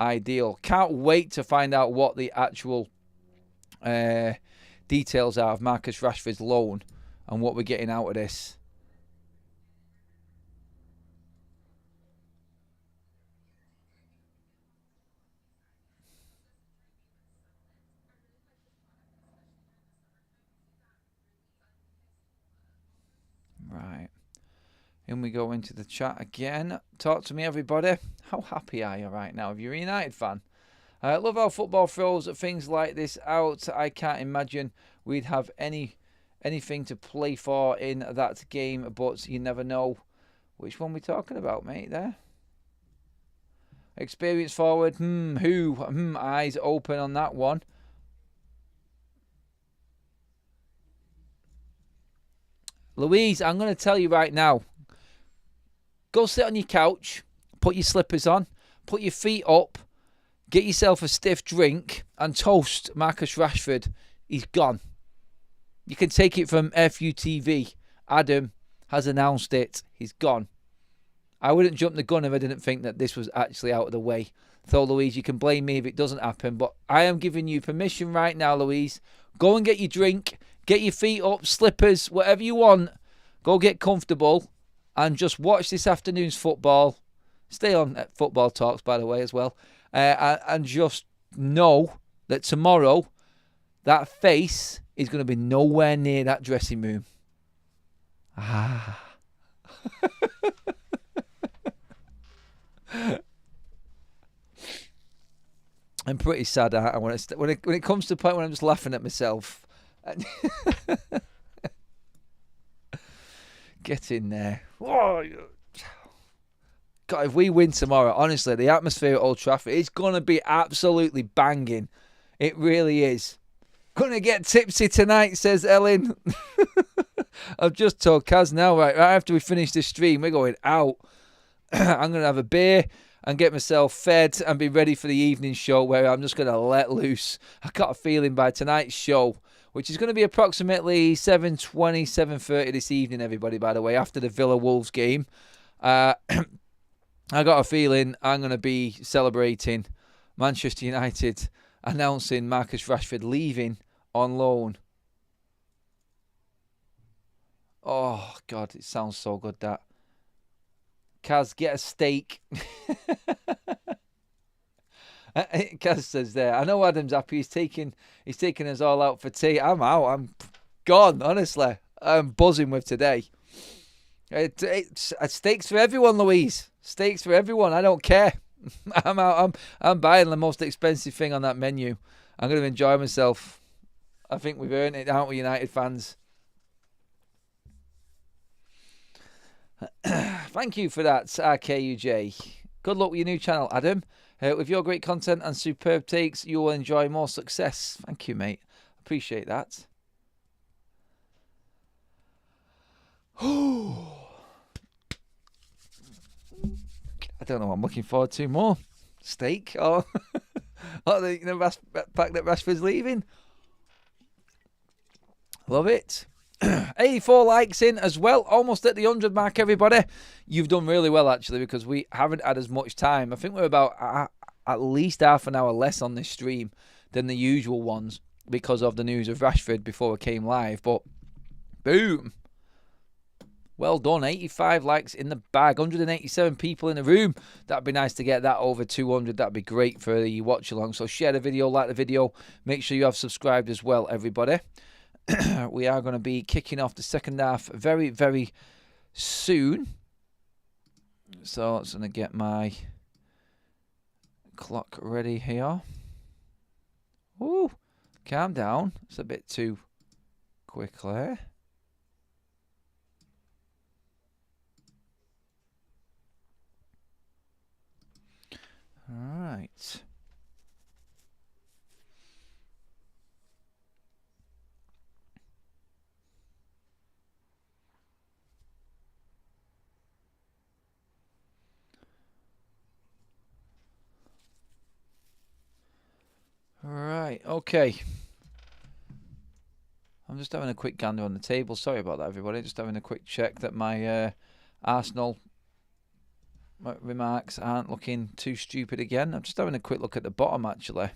Ideal. Can't wait to find out what the actual details are of Marcus Rashford's loan and what we're getting out of this. Right. In we go into the chat again. Talk to me, everybody. How happy are you right now if you're a United fan? I love how football throws things like this out. I can't imagine we'd have anything to play for in that game, but you never know. Which one we talking about, mate, there? Experience forward. Who? Eyes open on that one. Louise, I'm going to tell you right now. Go sit on your couch, put your slippers on, put your feet up, get yourself a stiff drink and toast Marcus Rashford. He's gone. You can take it from FUTV. Adam has announced it. He's gone. I wouldn't jump the gun if I didn't think that this was actually out of the way. So, Louise, you can blame me if it doesn't happen, but I am giving you permission right now, Louise. Go and get your drink, get your feet up, slippers, whatever you want. Go get comfortable and just watch this afternoon's football. Stay on at Football Talks, by the way, as well. And just know that tomorrow, that face is going to be nowhere near that dressing room. I'm pretty sad when it comes to the point when I'm just laughing at myself. Get in there. God, if we win tomorrow, honestly, the atmosphere at Old Trafford is going to be absolutely banging. It really is. Gonna get tipsy tonight, says Ellen. I've just told Kaz now, right after we finish this stream, we're going out. I'm going to have a beer and get myself fed and be ready for the evening show where I'm just going to let loose. I got a feeling by tonight's show, which is going to be approximately 7:20, 7:30 this evening, everybody, by the way, after the Villa Wolves game. I got a feeling I'm going to be celebrating Manchester United announcing Marcus Rashford leaving on loan. Oh, God, it sounds so good, that. Kaz, get a steak. Kaz says there, I know Adam's happy. He's taking us all out for tea. I'm out. I'm gone, honestly. I'm buzzing with today. It's steaks for everyone, Louise. Steaks for everyone. I don't care. I'm out. I'm buying the most expensive thing on that menu. I'm going to enjoy myself. I think we've earned it, aren't we, United fans? Thank you for that, RKUJ. Good luck with your new channel, Adam. With your great content and superb takes, you will enjoy more success. Thank you, mate. Appreciate that. I don't know what I'm looking forward to more. Steak or, or the fact that Rashford's leaving. Love it. 84 likes in as well. Almost at the 100 mark, everybody. You've done really well, actually, because we haven't had as much time. I think we're about at least half an hour less on this stream than the usual ones because of the news of Rashford before we came live. But, boom. Well done. 85 likes in the bag. 187 people in the room. That'd be nice to get that over 200. That'd be great for the watch along. So share the video, like the video. Make sure you have subscribed as well, everybody. We are going to be kicking off the second half very, very soon. So I'm going to get my clock ready here. Ooh, calm down. It's a bit too quickly. All right. Right, okay. I'm just having a quick gander on the table. Sorry about that, everybody. Just having a quick check that my Arsenal remarks aren't looking too stupid again. I'm just having a quick look at the bottom, actually,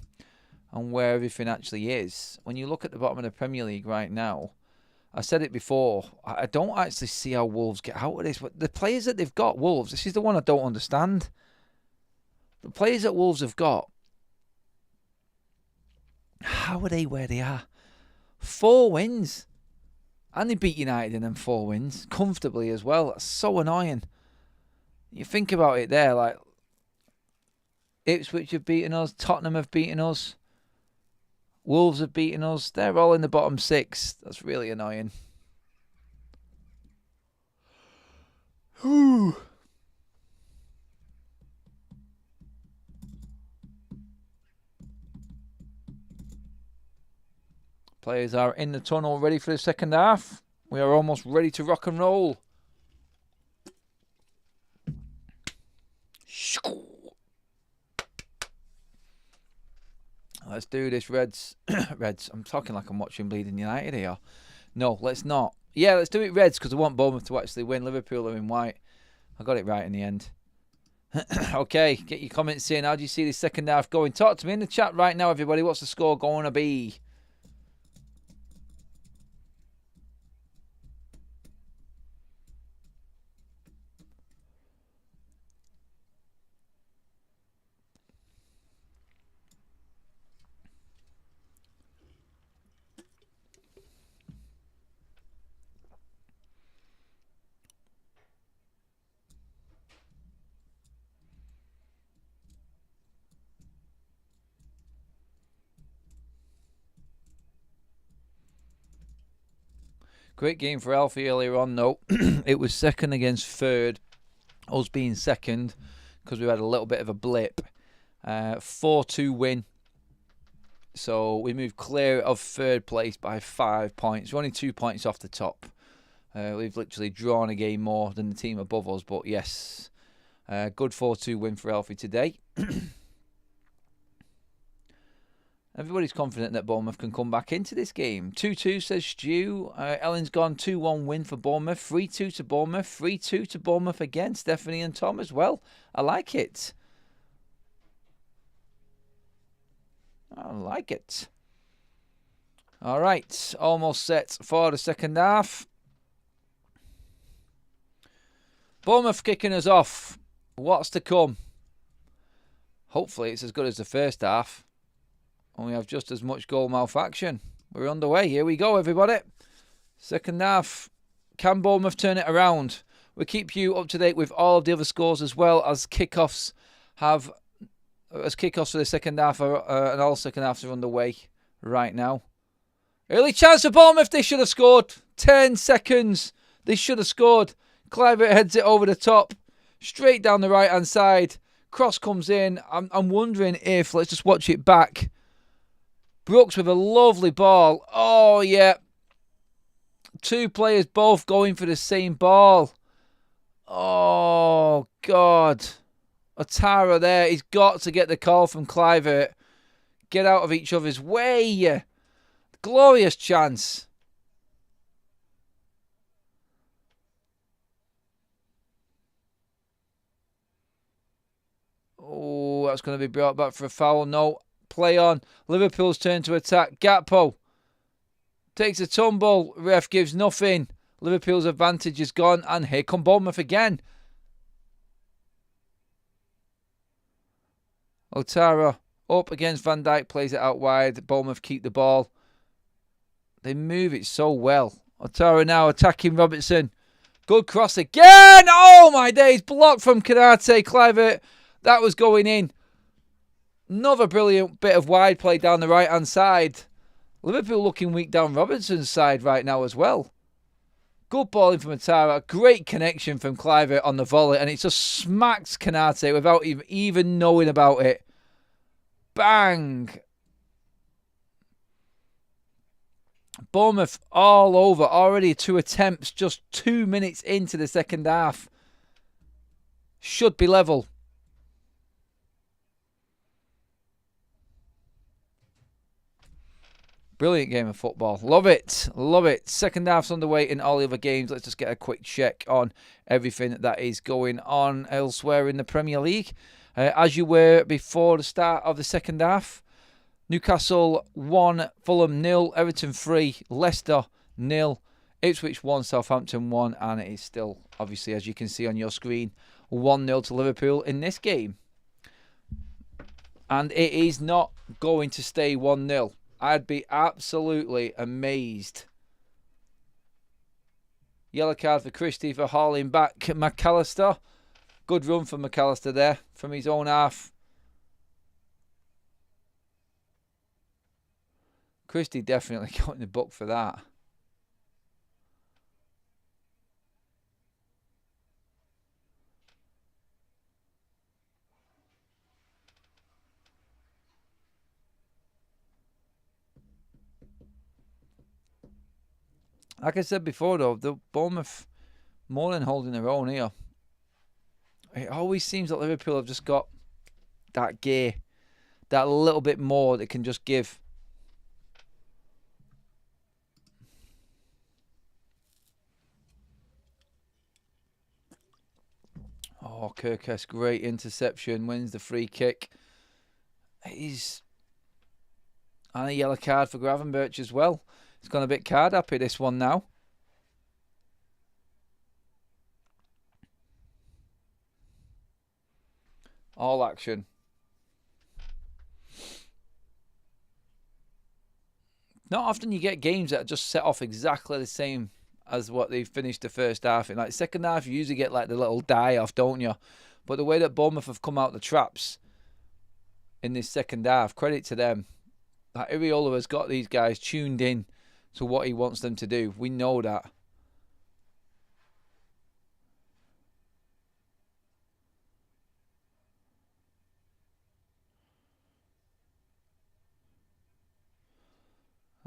and where everything actually is. When you look at the bottom of the Premier League right now, I said it before, I don't actually see how Wolves get out of this. But the players that they've got, Wolves, this is the one I don't understand. The players that Wolves have got, how are they where they are? 4 wins. And they beat United in them 4 wins. Comfortably as well. That's so annoying. You think about it there, like Ipswich have beaten us, Tottenham have beaten us, Wolves have beaten us. They're all in the bottom 6. That's really annoying. Whew. Players are in the tunnel ready for the second half. We are almost ready to rock and roll. Let's do this, Reds. Reds. I'm talking like I'm watching Bleeding United here. No, let's not. Yeah, let's do it, Reds, because I want Bournemouth to actually win. Liverpool are in white. I got it right in the end. Okay, get your comments in. How do you see this second half going? Talk to me in the chat right now, everybody. What's the score going to be? Great game for Alfie earlier on, though. It was second against third. Us being second because we had a little bit of a blip. 4-2 win. So we moved clear of third place by 5 points. We're only 2 points off the top. We've literally drawn a game more than the team above us. But yes, good 4-2 win for Alfie today. Everybody's confident that Bournemouth can come back into this game. 2-2 says Stu. Ellen's gone 2-1 win for Bournemouth. 3-2 to Bournemouth. 3-2 to Bournemouth again. Stephanie and Tom as well. I like it. I like it. All right. Almost set for the second half. Bournemouth kicking us off. What's to come? Hopefully it's as good as the first half. And we have just as much goal mouth action. We're underway. Here we go, everybody. Second half. Can Bournemouth turn it around? We'll keep you up to date with all of the other scores as well as kickoffs have. As kickoffs for the second half and all second halves are underway right now. Early chance for Bournemouth. They should have scored. 10 seconds. They should have scored. Clivert heads it over the top. Straight down the right hand side. Cross comes in. I'm wondering if, let's just watch it back. Brooks with a lovely ball. Oh, yeah. 2 players both going for the same ball. Oh, God. Otara there. He's got to get the call from Kluivert. Get out of each other's way. Glorious chance. Oh, that's going to be brought back for a foul. No, play on. Liverpool's turn to attack. Gakpo takes a tumble. Ref gives nothing. Liverpool's advantage is gone. And here come Bournemouth again. Otara up against Van Dijk. Plays it out wide. Bournemouth keep the ball. They move it so well. Otara now attacking Robertson. Good cross again. Oh my days. Blocked from Konate. Kluivert. That was going in. Another brilliant bit of wide play down the right hand side. Liverpool looking weak down Robertson's side right now as well. Good ball in from Otara. Great connection from Kluivert on the volley. And it just smacks Konate without even knowing about it. Bang. Bournemouth all over. Already 2 attempts just 2 minutes into the second half. Should be level. Brilliant game of football. Love it. Love it. Second half's underway in all the other games. Let's just get a quick check on everything that is going on elsewhere in the Premier League. As you were before the start of the second half, Newcastle 1, Fulham 0, Everton 3, Leicester 0, Ipswich 1, Southampton 1, and it is still, obviously, as you can see on your screen, 1-0 to Liverpool in this game. And it is not going to stay 1-0. I'd be absolutely amazed. Yellow card for Christie for hauling back McAllister. Good run from McAllister there from his own half. Christie definitely got in the book for that. Like I said before, though, the Bournemouth more than holding their own here. It always seems that Liverpool have just got that gear, that little bit more that can just give. Oh, Kirkes, great interception, wins the free kick. And a yellow card for Gravenberch as well. It's gone a bit card happy, this one now. All action. Not often you get games that just set off exactly the same as what they finished the first half in. Like second half, you usually get like the little die-off, don't you? But the way that Bournemouth have come out the traps in this second half, credit to them. Like Iriola has got these guys tuned in to what he wants them to do. We know that.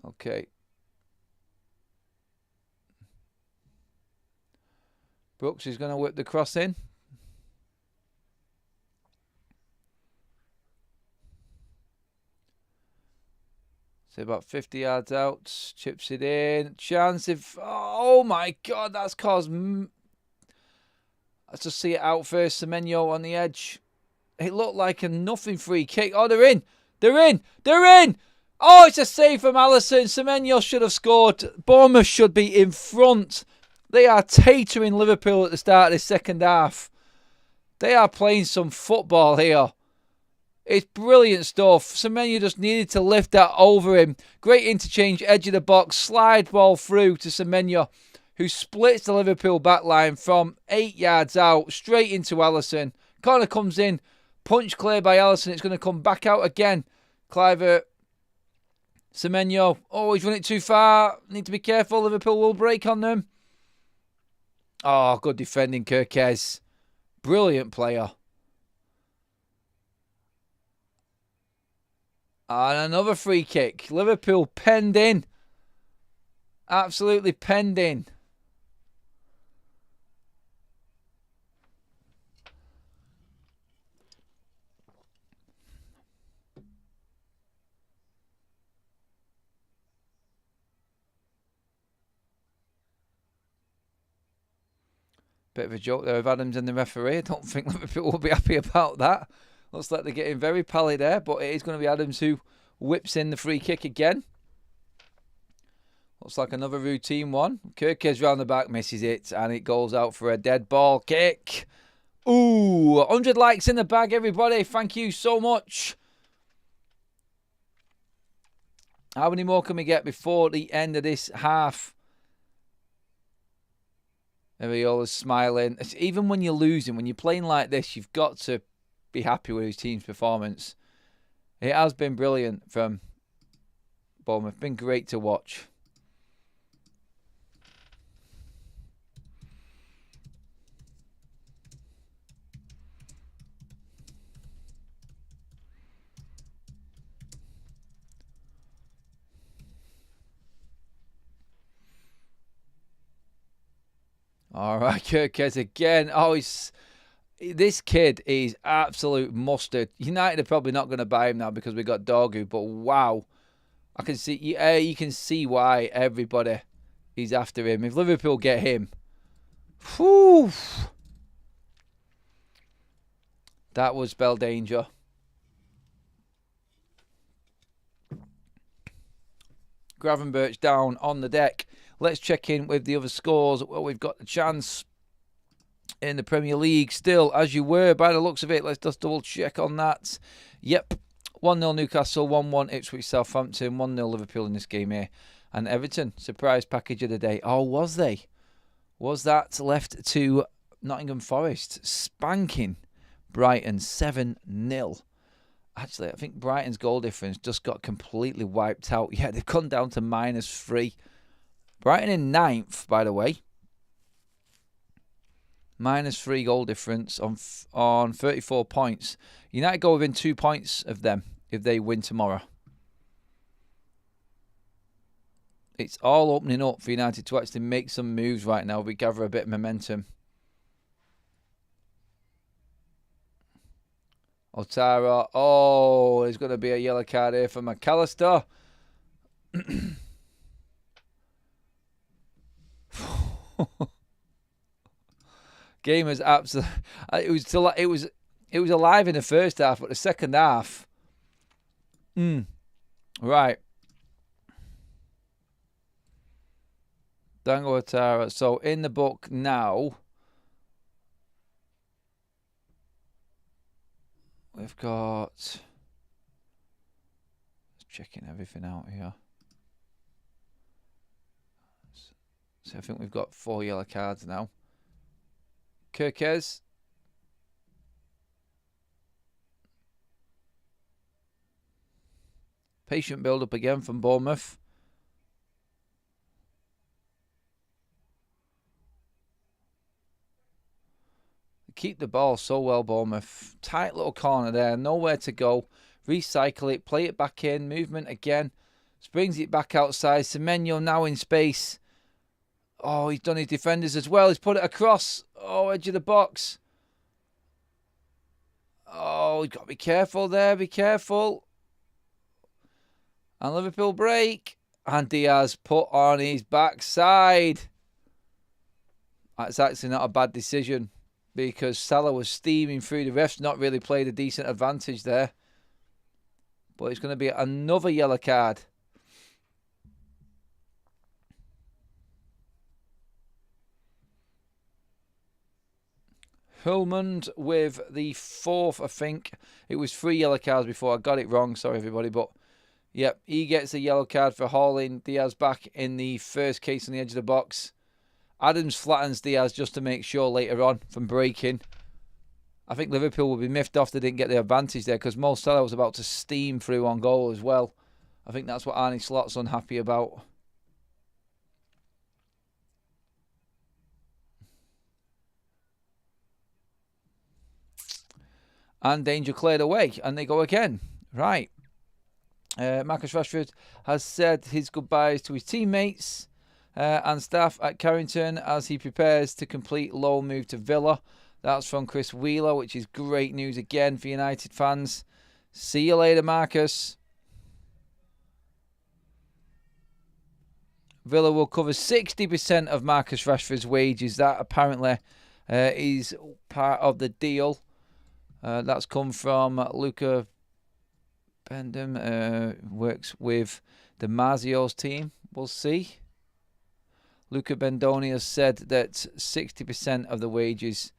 Okay. Brooks is going to whip the cross in. So about 50 yards out. Chips it in. Chance if... Oh my God, that's caused... Let's just see it out first. Semenyo on the edge. It looked like a nothing free kick. Oh, they're in. They're in. They're in. Oh, it's a save from Alisson. Semenyo should have scored. Bournemouth should be in front. They are tatering Liverpool at the start of this second half. They are playing some football here. It's brilliant stuff. Semenyo just needed to lift that over him. Great interchange, edge of the box, slide ball through to Semenyo, who splits the Liverpool backline from 8 yards out, straight into Alisson. Corner comes in, punch clear by Alisson. It's going to come back out again. Kluivert, Semenyo. Oh, he's run it too far. Need to be careful. Liverpool will break on them. Oh, good defending, Kirkes. Brilliant player. And another free kick. Liverpool penned in. Absolutely penned in. Bit of a joke there of Adams and the referee. I don't think Liverpool will be happy about that. Looks like they're getting very pally there, but it is going to be Adams who whips in the free kick again. Looks like another routine one. Kirkes round the back, misses it, and it goes out for a dead ball kick. Ooh, 100 likes in the bag, everybody. Thank you so much. How many more can we get before the end of this half? Ariola's smiling. Even when you're losing, when you're playing like this, you've got to be happy with his team's performance. It has been brilliant from Bournemouth. Been great to watch. All right, Kirkes again. Oh, this kid is absolute mustard. United are probably not going to buy him now because we got Dorgu, but wow. I can see, you can see why everybody is after him. If Liverpool get him, whew, that would spell danger. Gravenberch down on the deck. Let's check in with the other scores. Well, we've got the chance in the Premier League still, as you were by the looks of it. Let's just double check on that. Yep, 1-0 Newcastle, 1-1 Ipswich Southampton, 1-0 Liverpool in this game here. And Everton, surprise package of the day. Oh, was they? Was that left to Nottingham Forest? Spanking Brighton 7-0. Actually, I think Brighton's goal difference just got completely wiped out. Yeah, they've gone down to -3. Brighton in 9th, by the way. -3 goal difference on 34 points. United go within 2 points of them if they win tomorrow. It's all opening up for United to actually make some moves right now. We gather a bit of momentum. Otara. Oh, there's going to be a yellow card here for McAllister. Game was absolutely. It was alive in the first half, but the second half. Right. Dango Otara. So in the book now, we've got. Just checking everything out here. So I think we've got 4 yellow cards now. Kirkes. Patient build-up again from Bournemouth. They keep the ball so well, Bournemouth. Tight little corner there. Nowhere to go. Recycle it. Play it back in. Movement again. Springs it back outside. Semenyo now in space. Oh, he's done his defenders as well. He's put it across. Oh, edge of the box. Oh, you've got to be careful there. Be careful. And Liverpool break. And Diaz put on his backside. That's actually not a bad decision. Because Salah was steaming through. The ref's not really played a decent advantage there. But it's going to be another yellow card. Hulmund with the 4th, I think. It was 3 yellow cards before. I got it wrong. Sorry, everybody. But, yep, he gets a yellow card for hauling Diaz back in the first case on the edge of the box. Adams flattens Diaz just to make sure later on from breaking. I think Liverpool will be miffed off they didn't get the advantage there because Mo Salah was about to steam through on goal as well. I think that's what Arne Slot's unhappy about. And danger cleared away. And they go again. Right. Marcus Rashford has said his goodbyes to his teammates and staff at Carrington as he prepares to complete loan move to Villa. That's from Chris Wheeler, which is great news again for United fans. See you later, Marcus. Villa will cover 60% of Marcus Rashford's wages. That apparently is part of the deal. That's come from Luca Bendham. Works with the Mazio's team. We'll see. Luca Bendoni has said that 60% of the wages.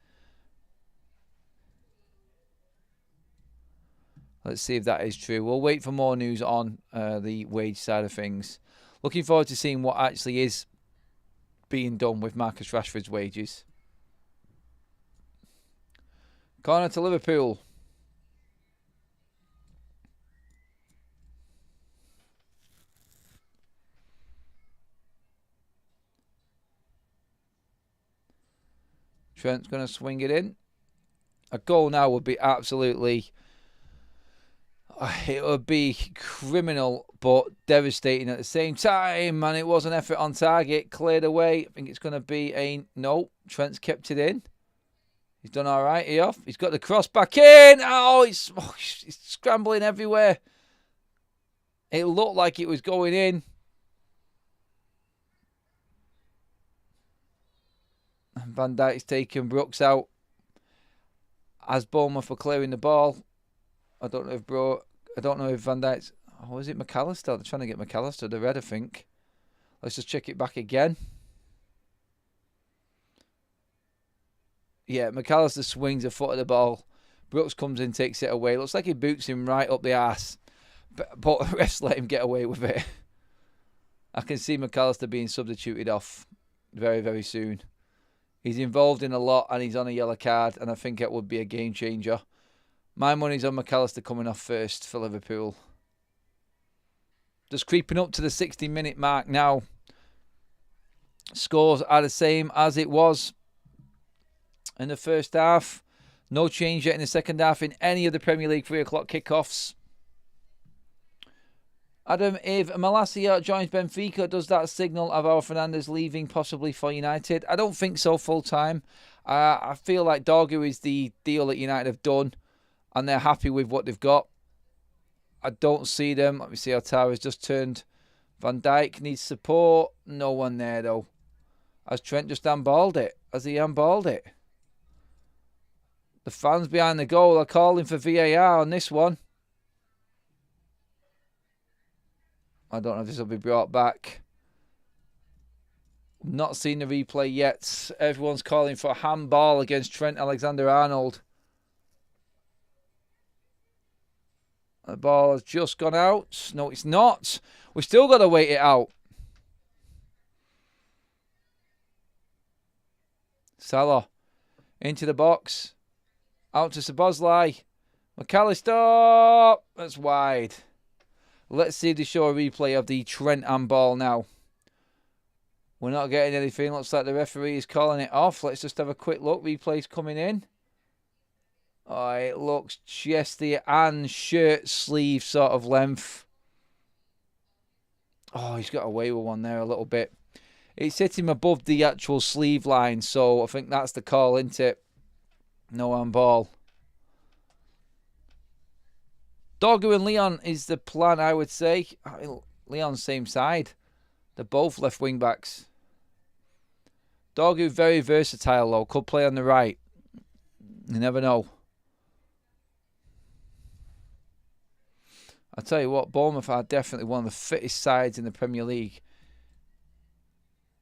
Let's see if that is true. We'll wait for more news on the wage side of things. Looking forward to seeing what actually is being done with Marcus Rashford's wages. Corner to Liverpool. Trent's going to swing it in. A goal now would be absolutely... It would be criminal, but devastating at the same time. And it was an effort on target. Cleared away. I think it's going to be a... No, Trent's kept it in. He's done all right here. He's got the cross back in. Oh, it's scrambling everywhere. It looked like it was going in. Van Dijk's taken Brooks out as Bournemouth were clearing the ball. I don't know if Van Dijk's... Oh, is it McAllister? They're trying to get McAllister the red, I think. Let's just check it back again. Yeah, McAllister swings a foot at the ball. Brooks comes in, takes it away. Looks like he boots him right up the arse. But the refs let him get away with it. I can see McAllister being substituted off very, very soon. He's involved in a lot and he's on a yellow card, and I think it would be a game changer. My money's on McAllister coming off first for Liverpool. Just creeping up to the 60-minute mark now. Scores are the same as it was in the first half. No change yet in the second half in any of the Premier League 3 o'clock kickoffs. Adam, if Malacia joins Benfica, does that signal Alvaro Fernandez leaving possibly for United? I don't think so full time. I feel like Dorgu is the deal that United have done, and they're happy with what they've got. I don't see them. Let me see how Tara's just turned. Van Dijk needs support. No one there, though. Has Trent just handballed it? Has he handballed it? The fans behind the goal are calling for VAR on this one. I don't know if this will be brought back. Not seen the replay yet. Everyone's calling for a handball against Trent Alexander-Arnold. The ball has just gone out. No, it's not. We've still got to wait it out. Salah into the box. Out to Szoboszlai. McAllister. That's wide. Let's see if they show a replay of the Trent handball now. We're not getting anything. Looks like the referee is calling it off. Let's just have a quick look. Replay's coming in. Oh, it looks just the and shirt sleeve sort of length. Oh, he's got away with one there a little bit. It's hitting him above the actual sleeve line, so I think that's the call, isn't it? No handball. Dorgu and Leon is the plan, I would say. Leon's same side. They're both left wing backs. Dorgu very versatile though. Could play on the right. You never know. I'll tell you what, Bournemouth are definitely one of the fittest sides in the Premier League.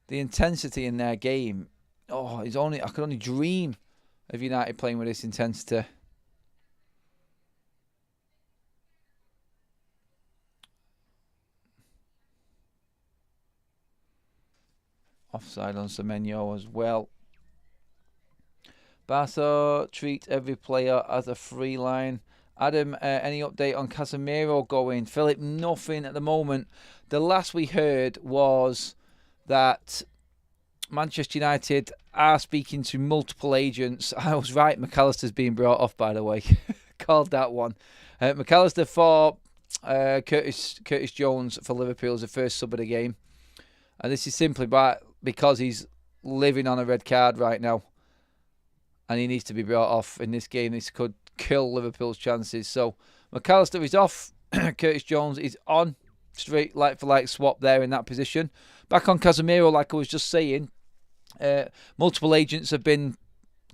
The intensity in their game. Oh, I could only dream of United playing with this intensity. Offside on Semenyo as well. Barca treat every player as a free line. Adam, any update on Casemiro going? Philip, nothing at the moment. The last we heard was that Manchester United are speaking to multiple agents. I was right, McAllister's being brought off, by the way. Called that one. McAllister for Curtis Jones for Liverpool as the first sub of the game. And this is simply because he's living on a red card right now. And he needs to be brought off in this game. This could kill Liverpool's chances. So McAllister is off. Curtis Jones is on. Straight like-for-like swap there in that position. Back on Casemiro, like I was just saying. Multiple agents have been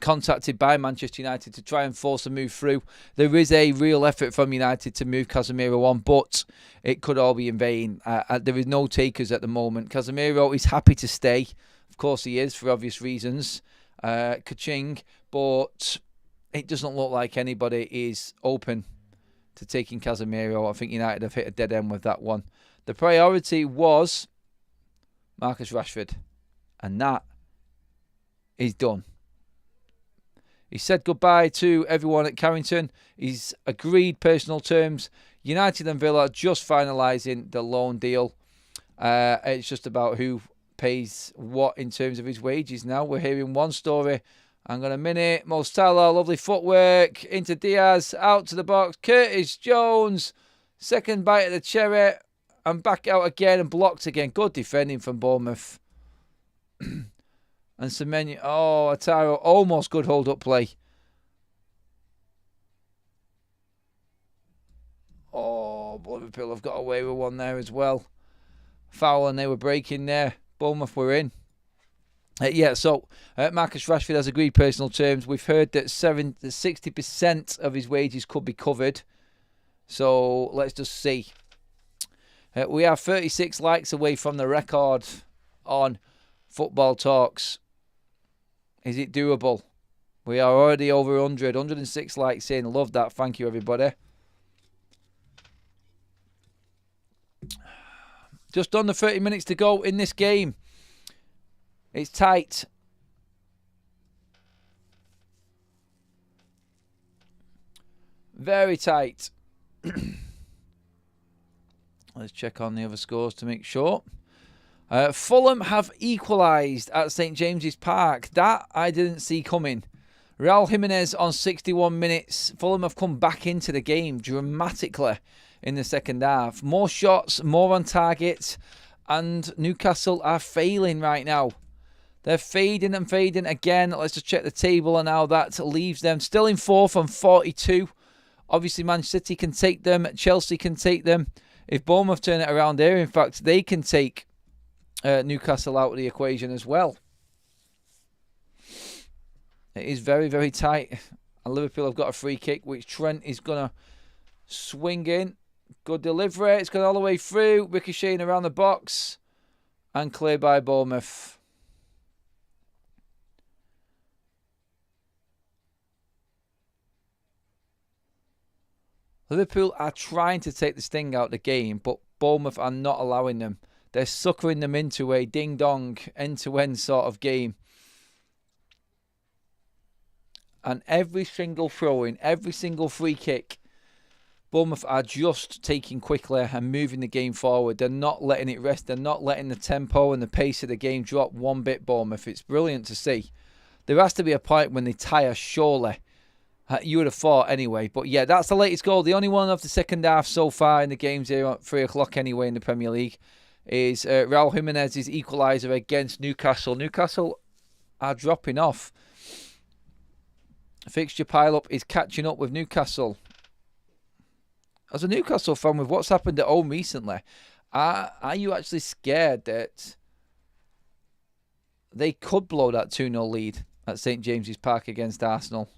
contacted by Manchester United to try and force a move through. There is a real effort from United to move Casemiro on, but it could all be in vain. There is no takers at the moment. Casemiro is happy to stay. Of course he is, for obvious reasons. Ka-ching. But it doesn't look like anybody is open to taking Casemiro. I think United have hit a dead end with that one. The priority was Marcus Rashford. And that is done. He said goodbye to everyone at Carrington. He's agreed personal terms. United and Villa are just finalising the loan deal. It's just about who pays what in terms of his wages now. We're hearing one story. Hang on a minute. Mo Salah, lovely footwork. Into Diaz, out to the box. Curtis Jones, second bite of the cherry. And back out again and blocked again. Good defending from Bournemouth. And Semenyo, Ataro, almost good hold-up play. Liverpool have got away with one there as well. Foul and they were breaking there. Bournemouth were in. Marcus Rashford has agreed personal terms. We've heard that 60% of his wages could be covered. So let's just see. We are 36 likes away from the record on Football Talks. Is it doable? We are already over 106 likes in. Love that. Thank you, everybody. Just under 30 minutes to go in this game. It's tight. Very tight. Let's check on the other scores to make sure. Fulham have equalised at St James's Park. That I didn't see coming. Raul Jimenez on 61 minutes. Fulham have come back into the game dramatically in the second half. More shots, more on target. And Newcastle are failing right now. They're fading and fading again. Let's just check the table and how that leaves them. Still in fourth on 42. Obviously, Man City can take them. Chelsea can take them. If Bournemouth turn it around here, in fact, they can take Newcastle out of the equation as well. It is very, very tight. And Liverpool have got a free kick, which Trent is going to swing in. Good delivery. It's gone all the way through. Ricocheting around the box. And cleared by Bournemouth. Liverpool are trying to take the sting out of the game, but Bournemouth are not allowing them. They're suckering them into a ding-dong, end-to-end sort of game. And every single throw-in, every single free kick, Bournemouth are just taking quickly and moving the game forward. They're not letting it rest. They're not letting the tempo and the pace of the game drop one bit, Bournemouth. It's brilliant to see. There has to be a point when they tire, surely. You would have thought anyway. But yeah, that's the latest goal. The only one of the second half so far in the games here at 3 o'clock anyway in the Premier League is Raul Jimenez's equaliser against Newcastle. Newcastle are dropping off. Fixture pile-up is catching up with Newcastle. As a Newcastle fan, with what's happened at home recently, are you actually scared that they could blow that 2-0 lead at St James's Park against Arsenal?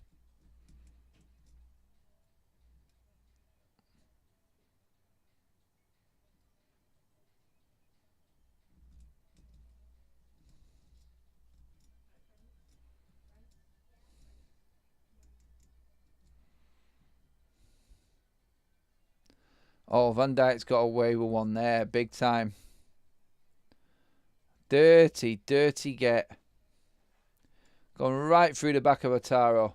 Oh, Van Dijk's got away with one there. Big time. Dirty, dirty get. Going right through the back of Ataro.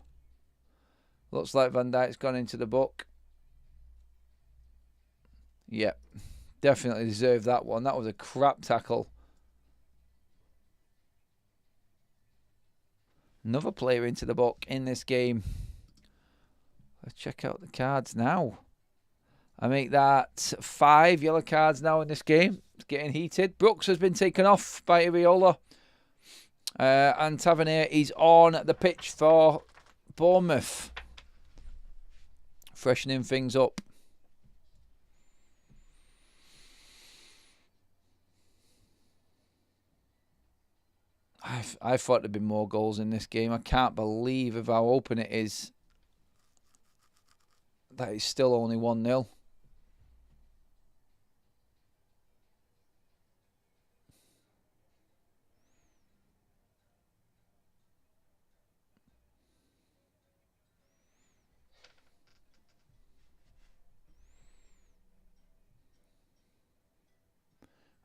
Looks like Van Dijk's gone into the book. Yep. Definitely deserved that one. That was a crap tackle. Another player into the book in this game. Let's check out the cards now. I make that 5 yellow cards now in this game. It's getting heated. Brooks has been taken off by Iriola. And Tavernier is on the pitch for Bournemouth. Freshening things up. I thought there'd be more goals in this game. I can't believe of how open it is. That is still only 1-0.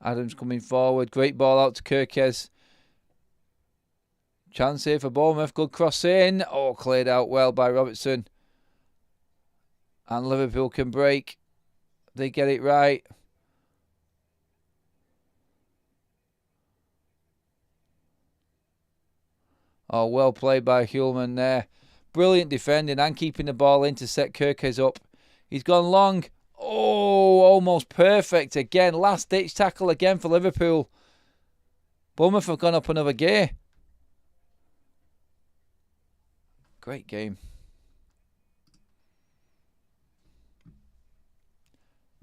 Adams coming forward. Great ball out to Kirkes. Chance here for Bournemouth. Good cross in. Oh, cleared out well by Robertson. And Liverpool can break. They get it right. Oh, well played by Hulman there. Brilliant defending and keeping the ball in to set Kirkes up. He's gone long. Oh, almost perfect again. Last ditch tackle again for Liverpool. Bournemouth have gone up another gear. Great game.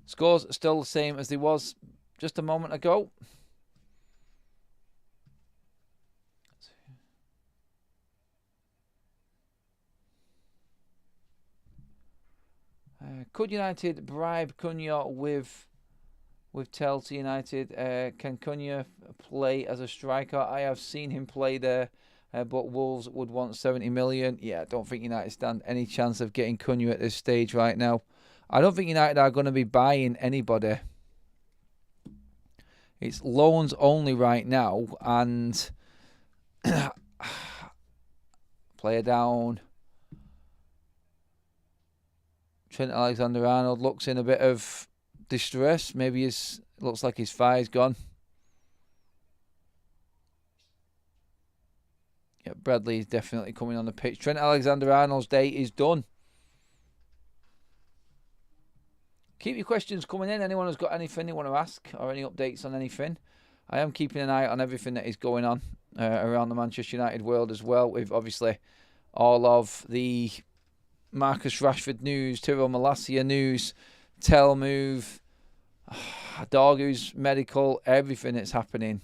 Scores are still the same as they was just a moment ago. Could United bribe Cunha with Chelsea United? Can Cunha play as a striker? I have seen him play there, but Wolves would want 70 million. Yeah, I don't think United stand any chance of getting Cunha at this stage right now. I don't think United are going to be buying anybody. It's loans only right now, and player down. Trent Alexander-Arnold looks in a bit of distress. Maybe looks like his thigh's gone. Yeah, Bradley is definitely coming on the pitch. Trent Alexander-Arnold's day is done. Keep your questions coming in. Anyone who's got anything you want to ask or any updates on anything. I am keeping an eye on everything that is going on around the Manchester United world as well, with obviously all of the Marcus Rashford news, Tyrell Malacia news, Tell move, Dorgu's medical, everything that's happening.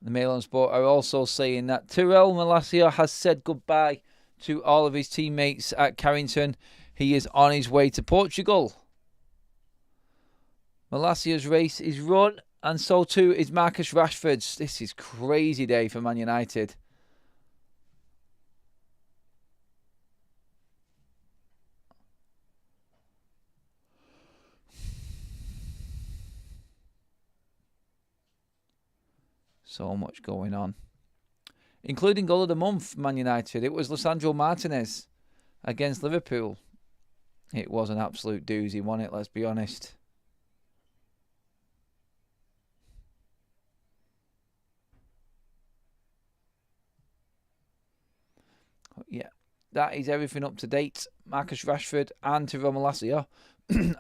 The Mail on Sport are also saying that Tyrell Malacia has said goodbye to all of his teammates at Carrington. He is on his way to Portugal. Malacia's race is run, and so too is Marcus Rashford's. This is crazy day for Man United. So much going on. Including goal of the month, Man United. It was Lisandro Martinez against Liverpool. It was an absolute doozy, wasn't it? Let's be honest. Yeah, that is everything up to date. Marcus Rashford and Tyrell Malacia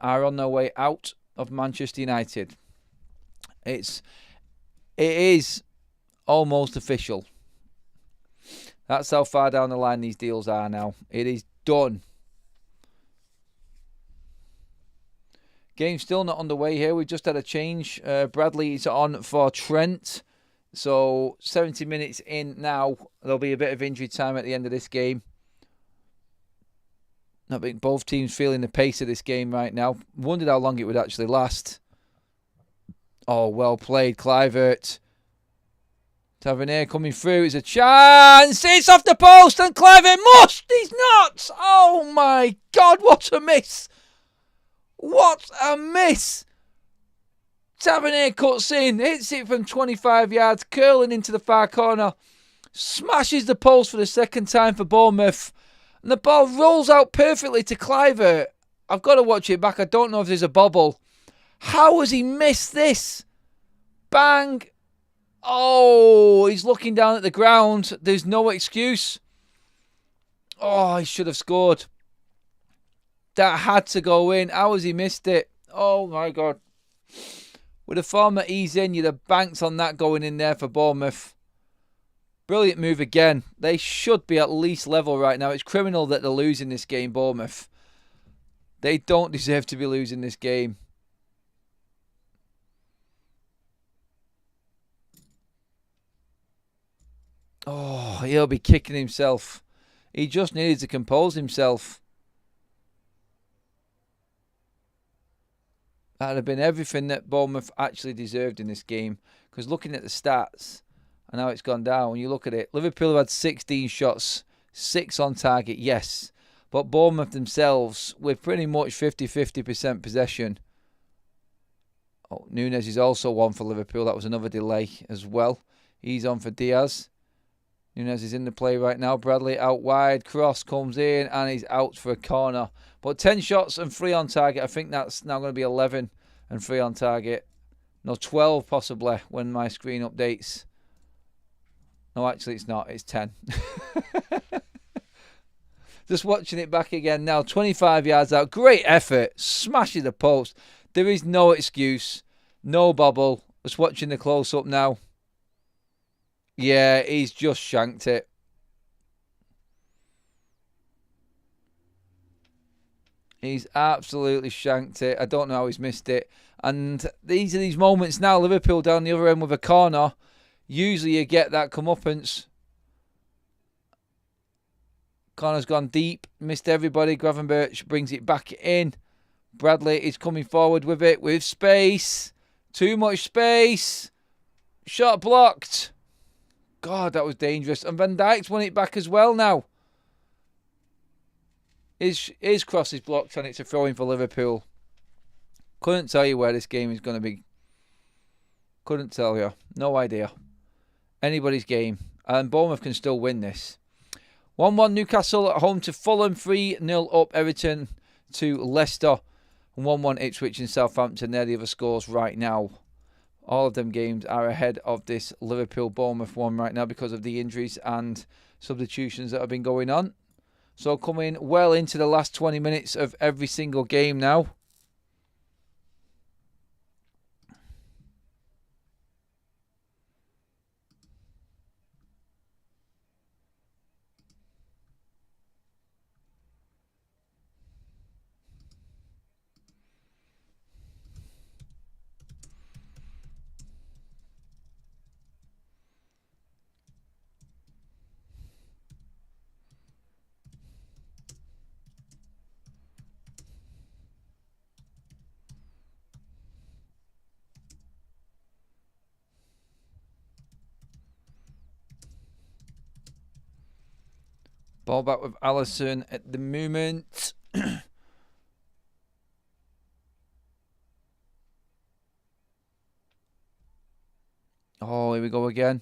are on their way out of Manchester United. It is almost official. That's how far down the line these deals are now. It is done. Game still not underway here. We've just had a change. Bradley is on for Trent. So 70 minutes in now. There'll be a bit of injury time at the end of this game. I think both teams feeling the pace of this game right now. Wondered how long it would actually last. Oh, well played, Kluivert. Tavernier coming through. It's a chance. It's off the post and Kluivert must. He's not. Oh my God, what a miss. What a miss. Tavernier cuts in, hits it from 25 yards, curling into the far corner. Smashes the post for the second time for Bournemouth. And the ball rolls out perfectly to Kluivert. I've got to watch it back. I don't know if there's a bobble. How has he missed this? Bang. Oh, he's looking down at the ground. There's no excuse. Oh, he should have scored. That had to go in. How has he missed it? Oh, my God. With the form that he's in, you'd have banked on that going in there for Bournemouth. Brilliant move again. They should be at least level right now. It's criminal that they're losing this game, Bournemouth. They don't deserve to be losing this game. Oh, he'll be kicking himself. He just needed to compose himself. That would have been everything that Bournemouth actually deserved in this game. Because looking at the stats and how it's gone down, when you look at it, Liverpool have had 16 shots, 6 on target, yes. But Bournemouth themselves, with pretty much 50-50% possession. Oh, Núñez is also one for Liverpool. That was another delay as well. He's on for Diaz. Núñez is in the play right now. Bradley out wide. Cross comes in and he's out for a corner. But 10 shots and 3 on target. I think that's now going to be 11 and 3 on target. No, 12 possibly when my screen updates. No, actually it's not. It's 10. Just watching it back again now. 25 yards out. Great effort. Smashing the post. There is no excuse. No bobble. Just watching the close-up now. Yeah, he's just shanked it. He's absolutely shanked it. I don't know how he's missed it. And these are these moments now. Liverpool down the other end with a corner. Usually you get that comeuppance. Corner's gone deep. Missed everybody. Gravenberch brings it back in. Bradley is coming forward with it. With space. Too much space. Shot blocked. God, that was dangerous. And Van Dijk's won it back as well now. His cross is blocked and it's a throw-in for Liverpool. Couldn't tell you where this game is going to be. Couldn't tell you. No idea. Anybody's game. And Bournemouth can still win this. 1-1 Newcastle at home to Fulham. 3-0 up Everton to Leicester. And 1-1 Ipswich and Southampton. They're the other scores right now. All of them games are ahead of this Liverpool-Bournemouth one right now because of the injuries and substitutions that have been going on. So coming well into the last 20 minutes of every single game now. Ball back with Alisson at the moment. Oh, here we go again.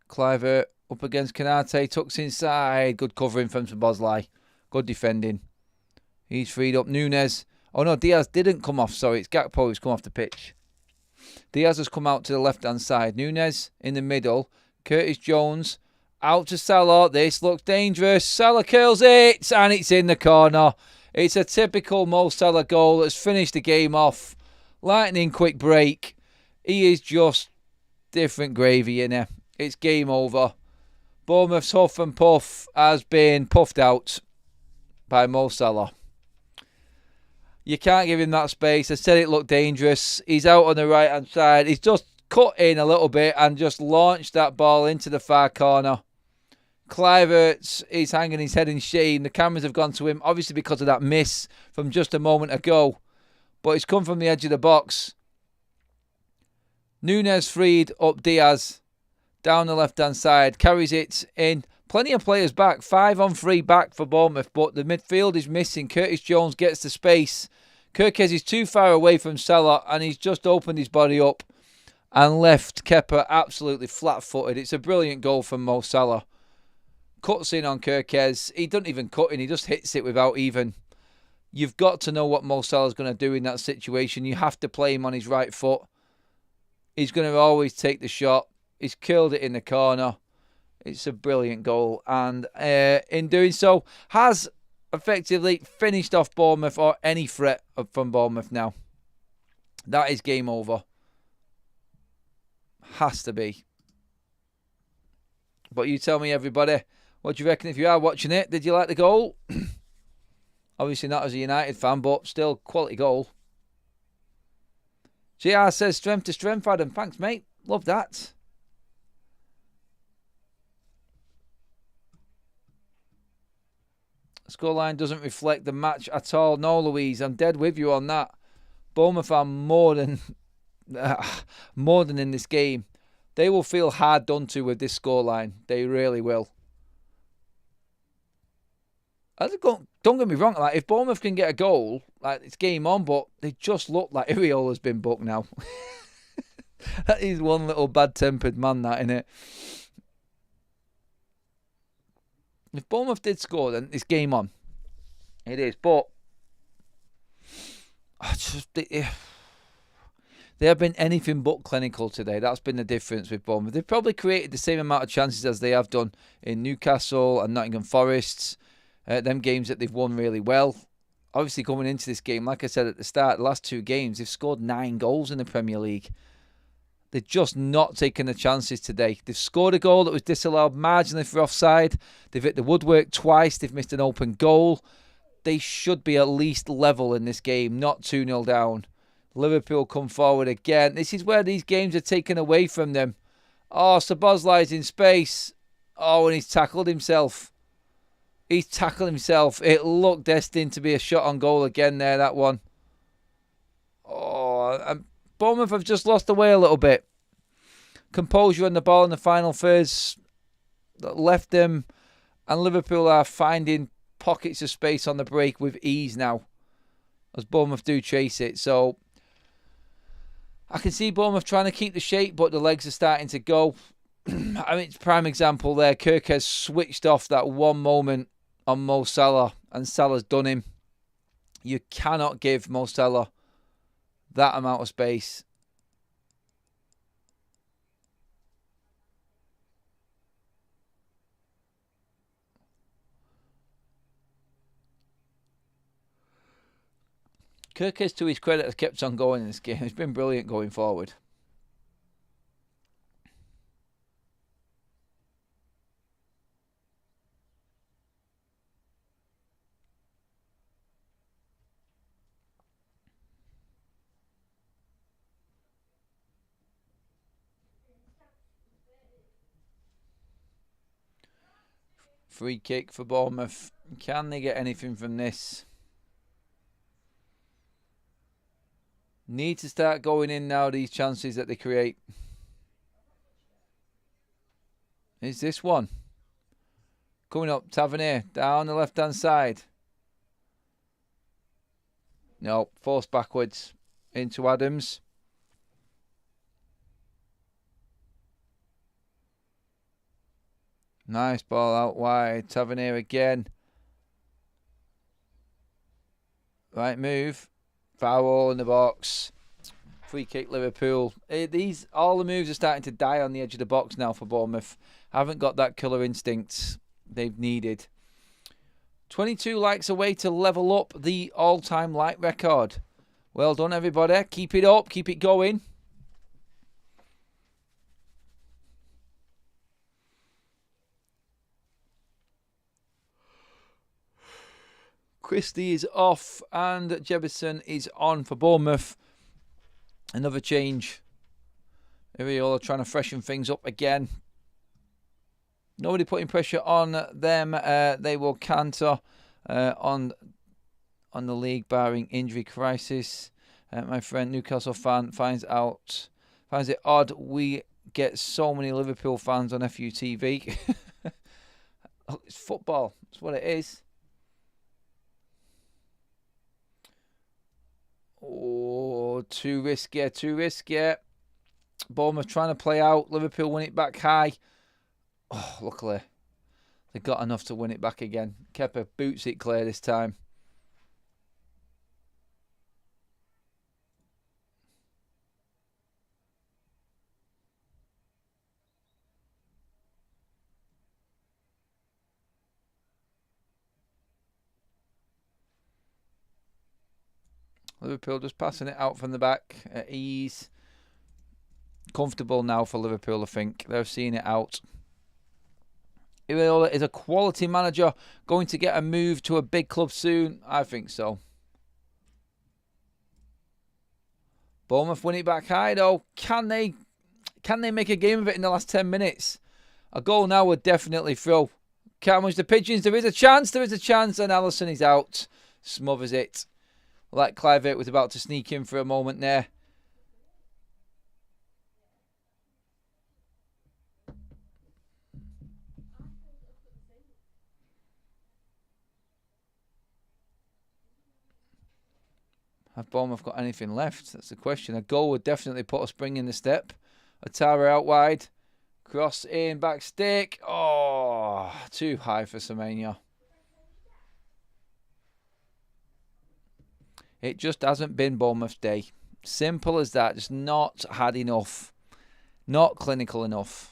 Kluivert up against Kanate. Tucks inside. Good covering from Szoboszlai. Good defending. He's freed up. Núñez. Oh no, Diaz didn't come off. Sorry, it's Gakpo who's come off the pitch. Diaz has come out to the left-hand side. Núñez in the middle. Curtis Jones. Out to Salah. This looks dangerous. Salah curls it. And it's in the corner. It's a typical Mo Salah goal that's finished the game off. Lightning quick break. He is just different gravy in it. It's game over. Bournemouth's huff and puff has been puffed out by Mo Salah. You can't give him that space. I said it looked dangerous. He's out on the right-hand side. He's just cut in a little bit and just launched that ball into the far corner. Kluivert is hanging his head in shame. The cameras have gone to him, obviously because of that miss from just a moment ago. But it's come from the edge of the box. Núñez freed up Diaz down the left-hand side. Carries it in. Plenty of players back. 5-on-3 back for Bournemouth. But the midfield is missing. Curtis Jones gets the space. Kerkez is too far away from Salah. And he's just opened his body up. And left Kepa absolutely flat-footed. It's a brilliant goal from Mo Salah. Cuts in on Kerkez. He doesn't even cut in. He just hits it without even. You've got to know what Mo Salah's going to do in that situation. You have to play him on his right foot. He's going to always take the shot. He's killed it in the corner. It's a brilliant goal. And in doing so, has effectively finished off Bournemouth or any threat from Bournemouth now. That is game over. Has to be. But you tell me, everybody, what do you reckon if you are watching it? Did you like the goal? Obviously not as a United fan, but still quality goal. JR says strength to strength, Adam. Thanks, mate. Love that. Scoreline doesn't reflect the match at all. No, Louise, I'm dead with you on that. Bournemouth are more than in this game. They will feel hard done to with this scoreline. They really will. Don't get me wrong. Like, if Bournemouth can get a goal, like, it's game on. But they just look like Iriola's been booked now. That is one little bad-tempered man, that, innit? If Bournemouth did score, then it's game on. It is, but they have been anything but clinical today. That's been the difference with Bournemouth. They've probably created the same amount of chances as they have done in Newcastle and Nottingham Forest. Them games that they've won really well. Obviously, coming into this game, like I said at the start, the last 2 games, they've scored 9 goals in the Premier League. They're just not taking the chances today. They've scored a goal that was disallowed marginally for offside. They've hit the woodwork twice. They've missed an open goal. They should be at least level in this game, not 2-0 down. Liverpool come forward again. This is where these games are taken away from them. Oh, Szoboszlai's in space. Oh, and he's tackled himself. He's tackled himself. It looked destined to be a shot on goal again there, that one. Oh, and Bournemouth have just lost the way a little bit. Composure on the ball in the final thirds left them, and Liverpool are finding pockets of space on the break with ease now, as Bournemouth do chase it. So I can see Bournemouth trying to keep the shape, but the legs are starting to go. I mean, it's a prime example there. Kirk has switched off that one moment on Mo Salah, and Salah's done him. You cannot give Mo Salah that amount of space. Kirk has, to his credit, has kept on going in this game. He's been brilliant going forward. Free kick for Bournemouth. Can they get anything from this? Need to start going in now, these chances that they create. Is this one? Coming up, Tavernier, down the left-hand side. No, forced backwards into Adams. Nice ball out wide. Tavernier again. Right move. Foul in the box. Free kick Liverpool. All the moves are starting to die on the edge of the box now for Bournemouth. Haven't got that killer instinct they've needed. 22 likes away to level up the all-time like record. Well done, everybody. Keep it up. Keep it going. Christie is off and Jefferson is on for Bournemouth. Another change. Iriola trying to freshen things up again. Nobody putting pressure on them. They will canter on the league, barring injury crisis. My friend Newcastle fan finds it odd we get so many Liverpool fans on FUTV. It's football. That's what it is. Oh, too risky. Bournemouth trying to play out. Liverpool win it back high. Oh, luckily, they got enough to win it back again. Kepa boots it clear this time. Liverpool just passing it out from the back at ease. Comfortable now for Liverpool, I think. They're seeing it out. Iraola is a quality manager, going to get a move to a big club soon. I think so. Bournemouth win it back high though. Can they make a game of it in the last 10 minutes? A goal now would definitely throw. Can't much the Pigeons. There is a chance, and Alisson is out. Smothers it. Like Clivert was about to sneak in for a moment there. Have Bournemouth got anything left? That's the question. A goal would definitely put a spring in the step. Atara out wide. Cross in, back stick. Oh, too high for Semenyo. It just hasn't been Bournemouth's day. Simple as that. Just not had enough. Not clinical enough.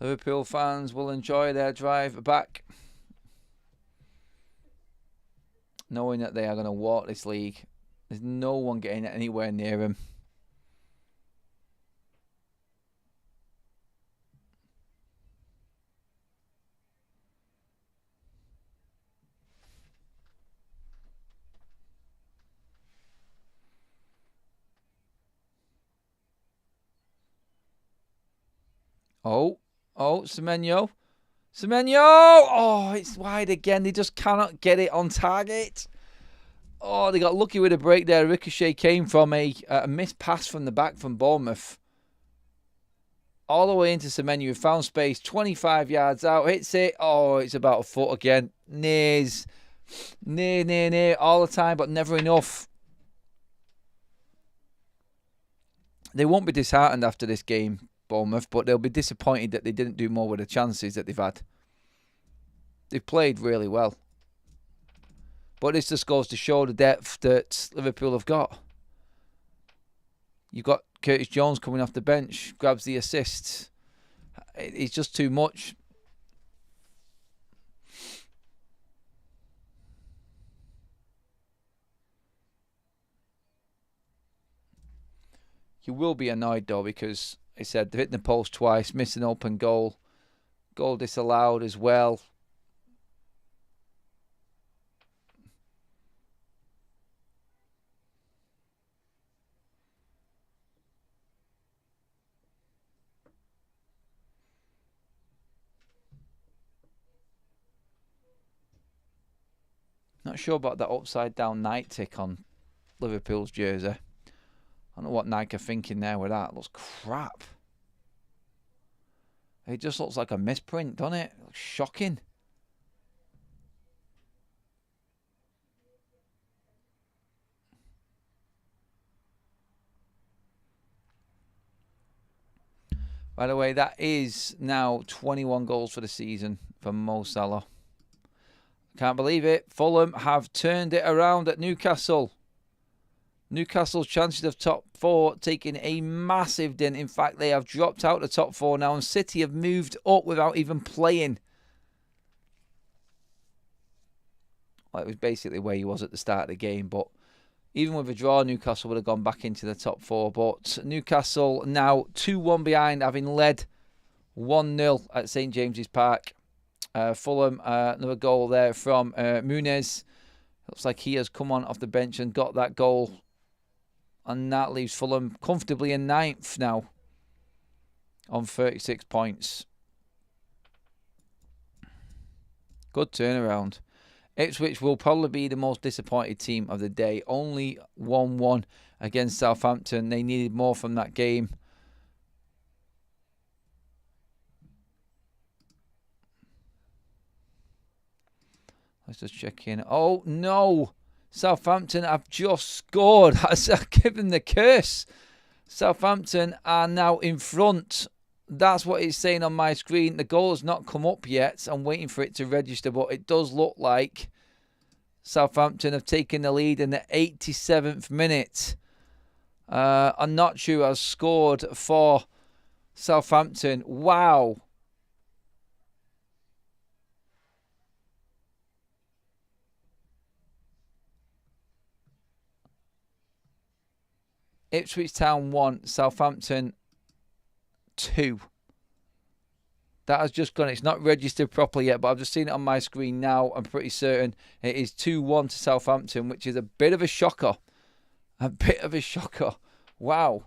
Liverpool fans will enjoy their drive back, knowing that they are going to walk this league. There's no one getting anywhere near him. Semenyo. Oh, it's wide again. They just cannot get it on target. Oh, they got lucky with a break there. Ricochet came from a missed pass from the back from Bournemouth. All the way into Semenyo. Found space. 25 yards out. Hits it. Oh, it's about a foot again. Near. All the time, but never enough. They won't be disheartened after this game, Bournemouth, but they'll be disappointed that they didn't do more with the chances that they've had. They've played really well. But this just goes to show the depth that Liverpool have got. You've got Curtis Jones coming off the bench, grabs the assist. It's just too much. You will be annoyed though, because I said they've hit the post twice, missed an open goal. Goal disallowed as well. Not sure about that upside down night tick on Liverpool's jersey. I don't know what Nike are thinking there with that. It looks crap. It just looks like a misprint, doesn't it? It looks shocking. By the way, that is now 21 goals for the season for Mo Salah. Can't believe it. Fulham have turned it around at Newcastle. Newcastle's chances of top four taking a massive dent. In fact, they have dropped out the top four now, and City have moved up without even playing. Well, it was basically where he was at the start of the game, but even with a draw, Newcastle would have gone back into the top four. But Newcastle now 2-1 behind, having led 1-0 at St James's Park. Fulham, another goal there from Muniz. Looks like he has come on off the bench and got that goal. And that leaves Fulham comfortably in 9th now on 36 points. Good turnaround. Ipswich will probably be the most disappointed team of the day. Only 1-1 against Southampton. They needed more from that game. Let's just check in. Oh, no. Southampton have just scored. I've given the curse. Southampton are now in front. That's what it's saying on my screen. The goal has not come up yet. I'm waiting for it to register, but it does look like Southampton have taken the lead in the 87th minute. Anacho has scored for Southampton. Wow. Ipswich Town 1, Southampton 2. That has just gone. It's not registered properly yet, but I've just seen it on my screen now. I'm pretty certain it is 2-1 to Southampton, which is a bit of a shocker. A bit of a shocker. Wow.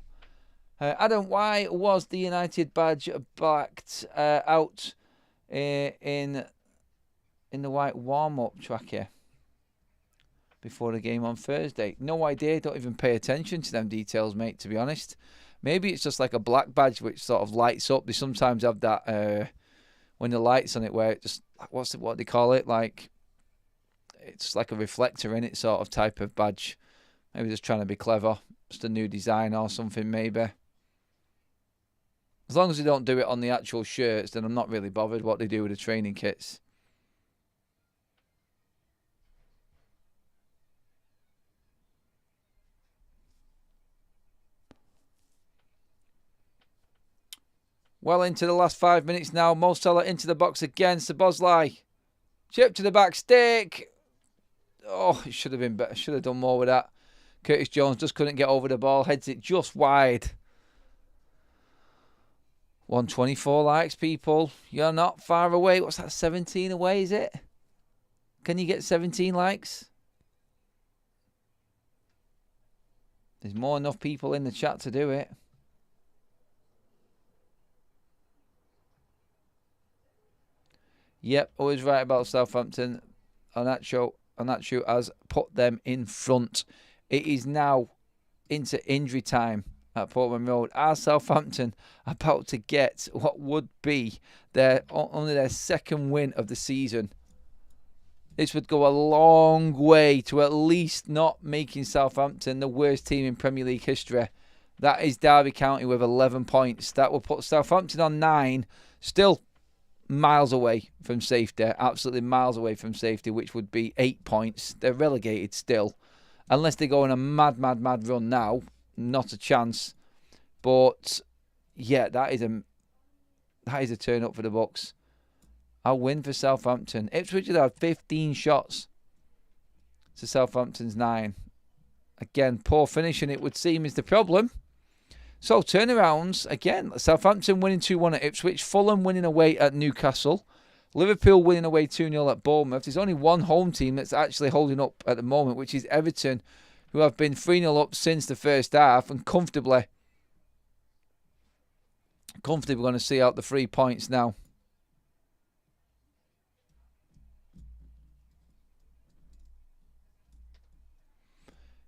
Adam, why was the United badge blacked out in the white warm-up track here before the game on Thursday? No idea. Don't even pay attention to them details, mate, to be honest. Maybe it's just like a black badge which sort of lights up. They sometimes have that when the light's on it where it just, what do they call it? Like, it's like a reflector in it sort of type of badge. Maybe just trying to be clever. Just a new design or something maybe. As long as they don't do it on the actual shirts, then I'm not really bothered what they do with the training kits. Well into the last 5 minutes now. Mo Salah into the box again. Szoboszlai. Chip to the back stick. Oh, it should have been better. Should have done more with that. Curtis Jones just couldn't get over the ball. Heads it just wide. 124 likes, people. You're not far away. What's that, 17 away, is it? Can you get 17 likes? There's more than enough people in the chat to do it. Yep, always right about Southampton. Anacho has put them in front. It is now into injury time at Portman Road. Are Southampton about to get what would be only their second win of the season? This would go a long way to at least not making Southampton the worst team in Premier League history. That is Derby County with 11 points. That will put Southampton on 9. Still miles away from safety. Absolutely miles away from safety, which would be 8 points. They're relegated still. Unless they go on a mad run now. Not a chance. But yeah, that is a turn up for the Bucks. A win for Southampton. Ipswich had 15 shots to Southampton's 9. Again, poor finishing, it would seem, is the problem. So, turnarounds, again, Southampton winning 2-1 at Ipswich, Fulham winning away at Newcastle, Liverpool winning away 2-0 at Bournemouth. There's only one home team that's actually holding up at the moment, which is Everton, who have been 3-0 up since the first half and comfortably going to see out the 3 points now.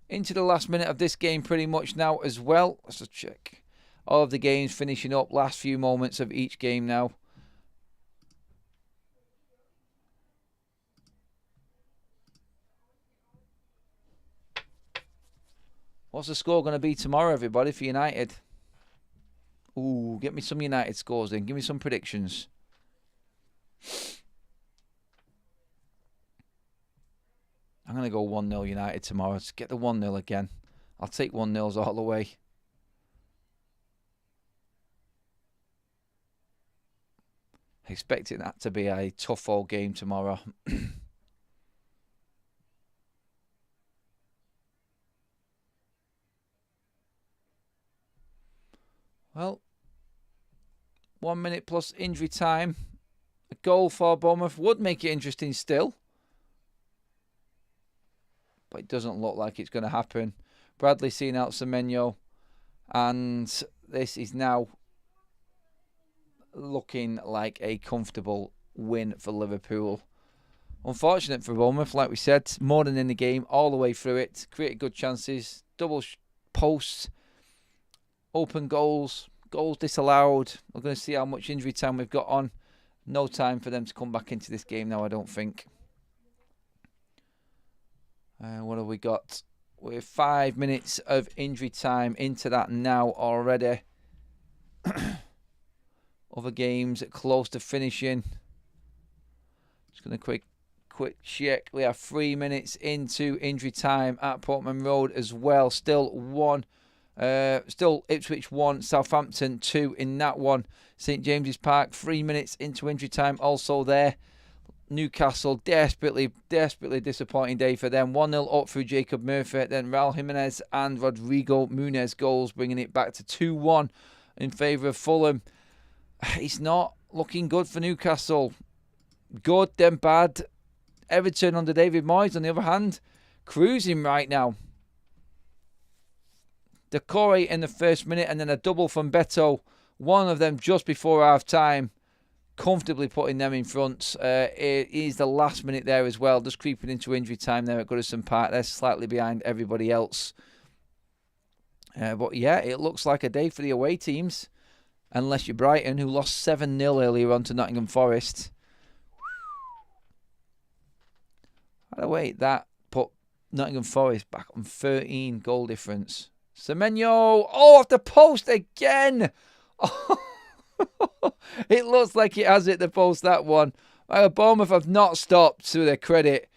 Into the last minute of this game pretty much now as well. Let's just check. All of the games finishing up. Last few moments of each game now. What's the score going to be tomorrow, everybody, for United? Ooh, get me some United scores in. Give me some predictions. I'm going to go 1-0 United tomorrow. Let's get the 1-0 again. I'll take 1-0s all the way. Expecting that to be a tough old game tomorrow. Well, 1 minute plus injury time. A goal for Bournemouth would make it interesting still. But it doesn't look like it's going to happen. Bradley seeing out Semenyo. And this is now looking like a comfortable win for Liverpool. Unfortunate for Bournemouth, like we said. More than in the game, all the way through it. Created good chances. Double posts. Open goals. Goals disallowed. We're going to see how much injury time we've got on. No time for them to come back into this game now, I don't think. What have we got? We're 5 minutes of injury time into that now already. Other games close to finishing. Just going to quick check. We are 3 minutes into injury time at Portman Road as well. Still Ipswich 1, Southampton 2 in that one. St James's Park, 3 minutes into injury time also there. Newcastle, desperately disappointing day for them. 1-0 up through Jacob Murphy, then Raul Jimenez and Rodrigo Muniz goals, bringing it back to 2-1 in favour of Fulham. It's not looking good for Newcastle. Good, then bad. Everton under David Moyes, on the other hand, cruising right now. Decore in the first minute, and then a double from Beto. One of them just before half-time, comfortably putting them in front. It is the last minute there as well, just creeping into injury time there at Goodison Park. They're slightly behind everybody else. But yeah, it looks like a day for the away teams, unless you're Brighton, who lost 7-0 earlier on to Nottingham Forest. By the way, that put Nottingham Forest back on 13 goal difference. Semenyo, off the post again. It looks like it has hit the post, that one. Bournemouth have not stopped, to their credit.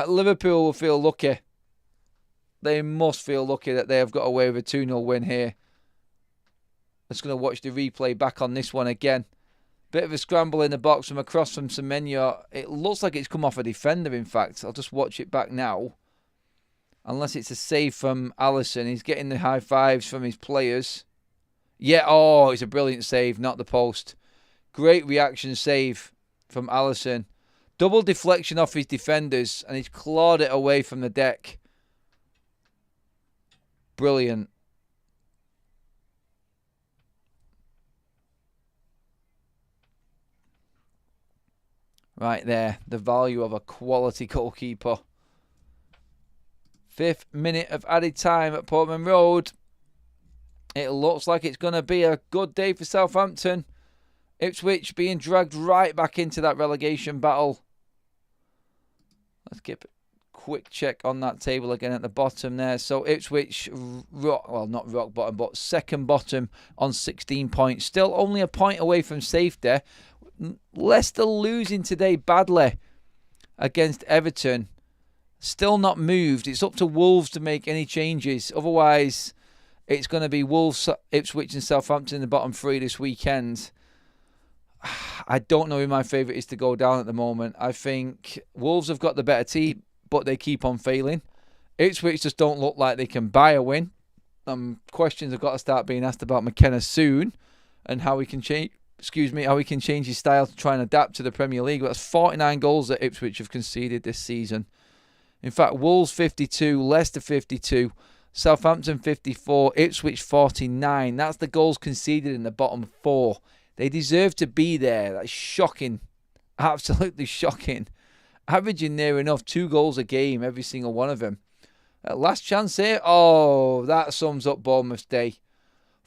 Liverpool will feel lucky. They must feel lucky that they have got away with a 2-0 win here. I'm just going to watch the replay back on this one again. Bit of a scramble in the box from across from Semenyo. It looks like it's come off a defender, in fact. I'll just watch it back now. Unless it's a save from Alisson. He's getting the high fives from his players. Yeah, oh, it's a brilliant save, not the post. Great reaction save from Alisson. Double deflection off his defenders, and he's clawed it away from the deck. Brilliant. Right there, the value of a quality goalkeeper. 5th minute of added time at Portman Road. It looks like it's going to be a good day for Southampton. Ipswich being dragged right back into that relegation battle. Let's get a quick check on that table again at the bottom there. So Ipswich, well, not rock bottom, but second bottom on 16 points. Still only a point away from safety. Leicester losing today badly against Everton. Still not moved. It's up to Wolves to make any changes. Otherwise, it's going to be Wolves, Ipswich and Southampton in the bottom three this weekend. I don't know who my favourite is to go down at the moment. I think Wolves have got the better team, but they keep on failing. Ipswich just don't look like they can buy a win. Questions have got to start being asked about McKenna soon and how he can change. How he can change his style to try and adapt to the Premier League. That's 49 goals that Ipswich have conceded this season. In fact, Wolves 52, Leicester 52, Southampton 54, Ipswich 49. That's the goals conceded in the bottom four. They deserve to be there. That's shocking. Absolutely shocking. Averaging near enough 2 goals a game, every single one of them. Last chance here. Oh, that sums up Bournemouth's day.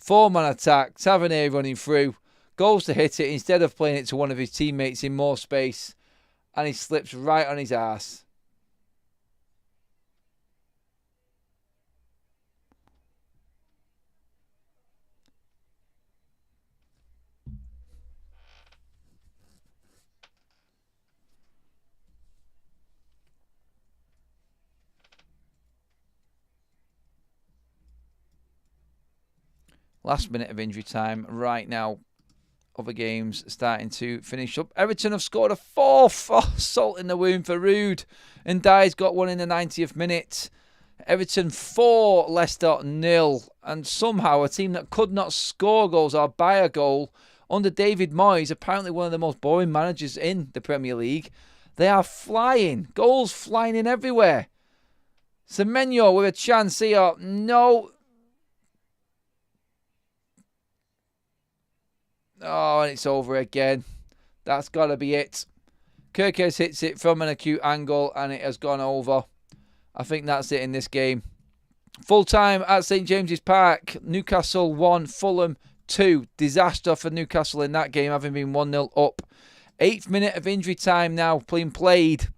4-man attack. Tavernier running through. Goes to hit it instead of playing it to one of his teammates in more space. And he slips right on his arse. Last minute of injury time right now. Other games starting to finish up. Everton have scored a 4th. Oh, salt in the wound for Rude. And Dye's got one in the 90th minute. Everton 4, Leicester 0. And somehow a team that could not score goals or buy a goal under David Moyes, apparently one of the most boring managers in the Premier League, they are flying. Goals flying in everywhere. Semenyo with a chance here. No. Oh, and it's over again. That's got to be it. Kirkes hits it from an acute angle and it has gone over. I think that's it in this game. Full time at St James's Park. Newcastle 1, Fulham 2. Disaster for Newcastle in that game, having been 1-0 up. 8th minute of injury time now being played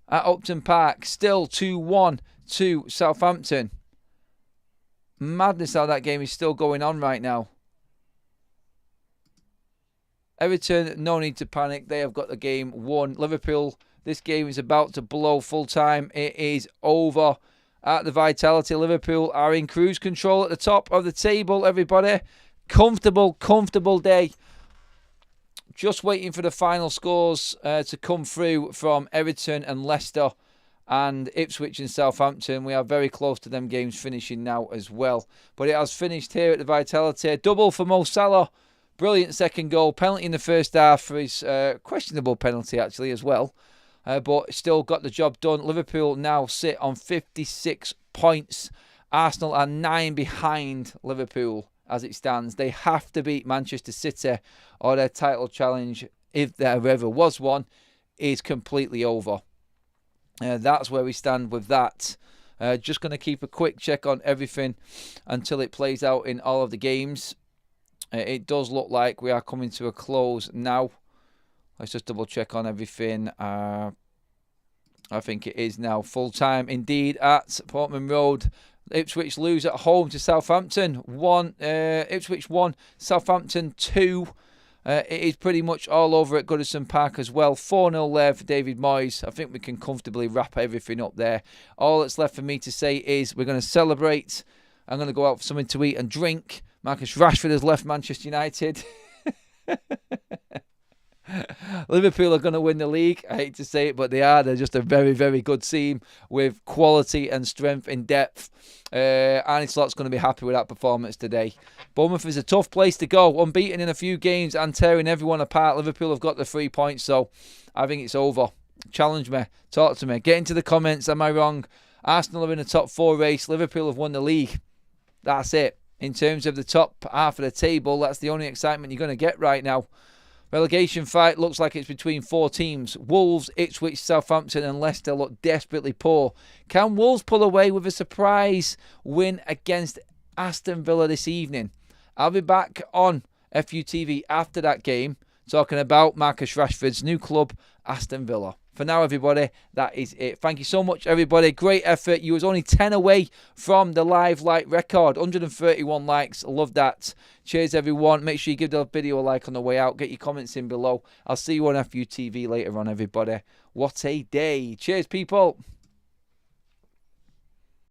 at Upton Park. Still 2-1 to Southampton. Madness how that game is still going on right now. Everton, no need to panic. They have got the game won. Liverpool, this game is about to blow full time. It is over at the Vitality. Liverpool are in cruise control at the top of the table, everybody. Comfortable day. Just waiting for the final scores to come through from Everton and Leicester and Ipswich and Southampton. We are very close to them games finishing now as well. But it has finished here at the Vitality. Double for Mo Salah. Brilliant second goal. Penalty in the first half for his questionable penalty, actually, as well. But still got the job done. Liverpool now sit on 56 points. Arsenal are 9 behind Liverpool as it stands. They have to beat Manchester City or their title challenge, if there ever was one, is completely over. That's where we stand with that. Just going to keep a quick check on everything until it plays out in all of the games. It does look like we are coming to a close now. Let's just double check on everything. I think it is now full time indeed at Portman Road. Ipswich lose at home to Southampton. Ipswich 1, Southampton 2. It is pretty much all over at Goodison Park as well. 4-0 there for David Moyes. I think we can comfortably wrap everything up there. All that's left for me to say is we're going to celebrate. I'm going to go out for something to eat and drink. Marcus Rashford has left Manchester United. Liverpool are going to win the league. I hate to say it, but they are. They're just a very, very good team with quality and strength in depth. Arne Slot's going to be happy with that performance today. Bournemouth is a tough place to go. Unbeaten in a few games and tearing everyone apart. Liverpool have got the 3 points, so I think it's over. Challenge me. Talk to me. Get into the comments. Am I wrong? Arsenal are in the top 4 race. Liverpool have won the league. That's it. In terms of the top half of the table, that's the only excitement you're going to get right now. Relegation fight looks like it's between 4 teams. Wolves, Ipswich, Southampton and Leicester look desperately poor. Can Wolves pull away with a surprise win against Aston Villa this evening? I'll be back on FUTV after that game talking about Marcus Rashford's new club, Aston Villa. For now, everybody, that is it. Thank you so much, everybody. Great effort. You was only 10 away from the live like record. 131 likes. Love that. Cheers, everyone. Make sure you give the video a like on the way out. Get your comments in below. I'll see you on FUTV later on, everybody. What a day. Cheers, people.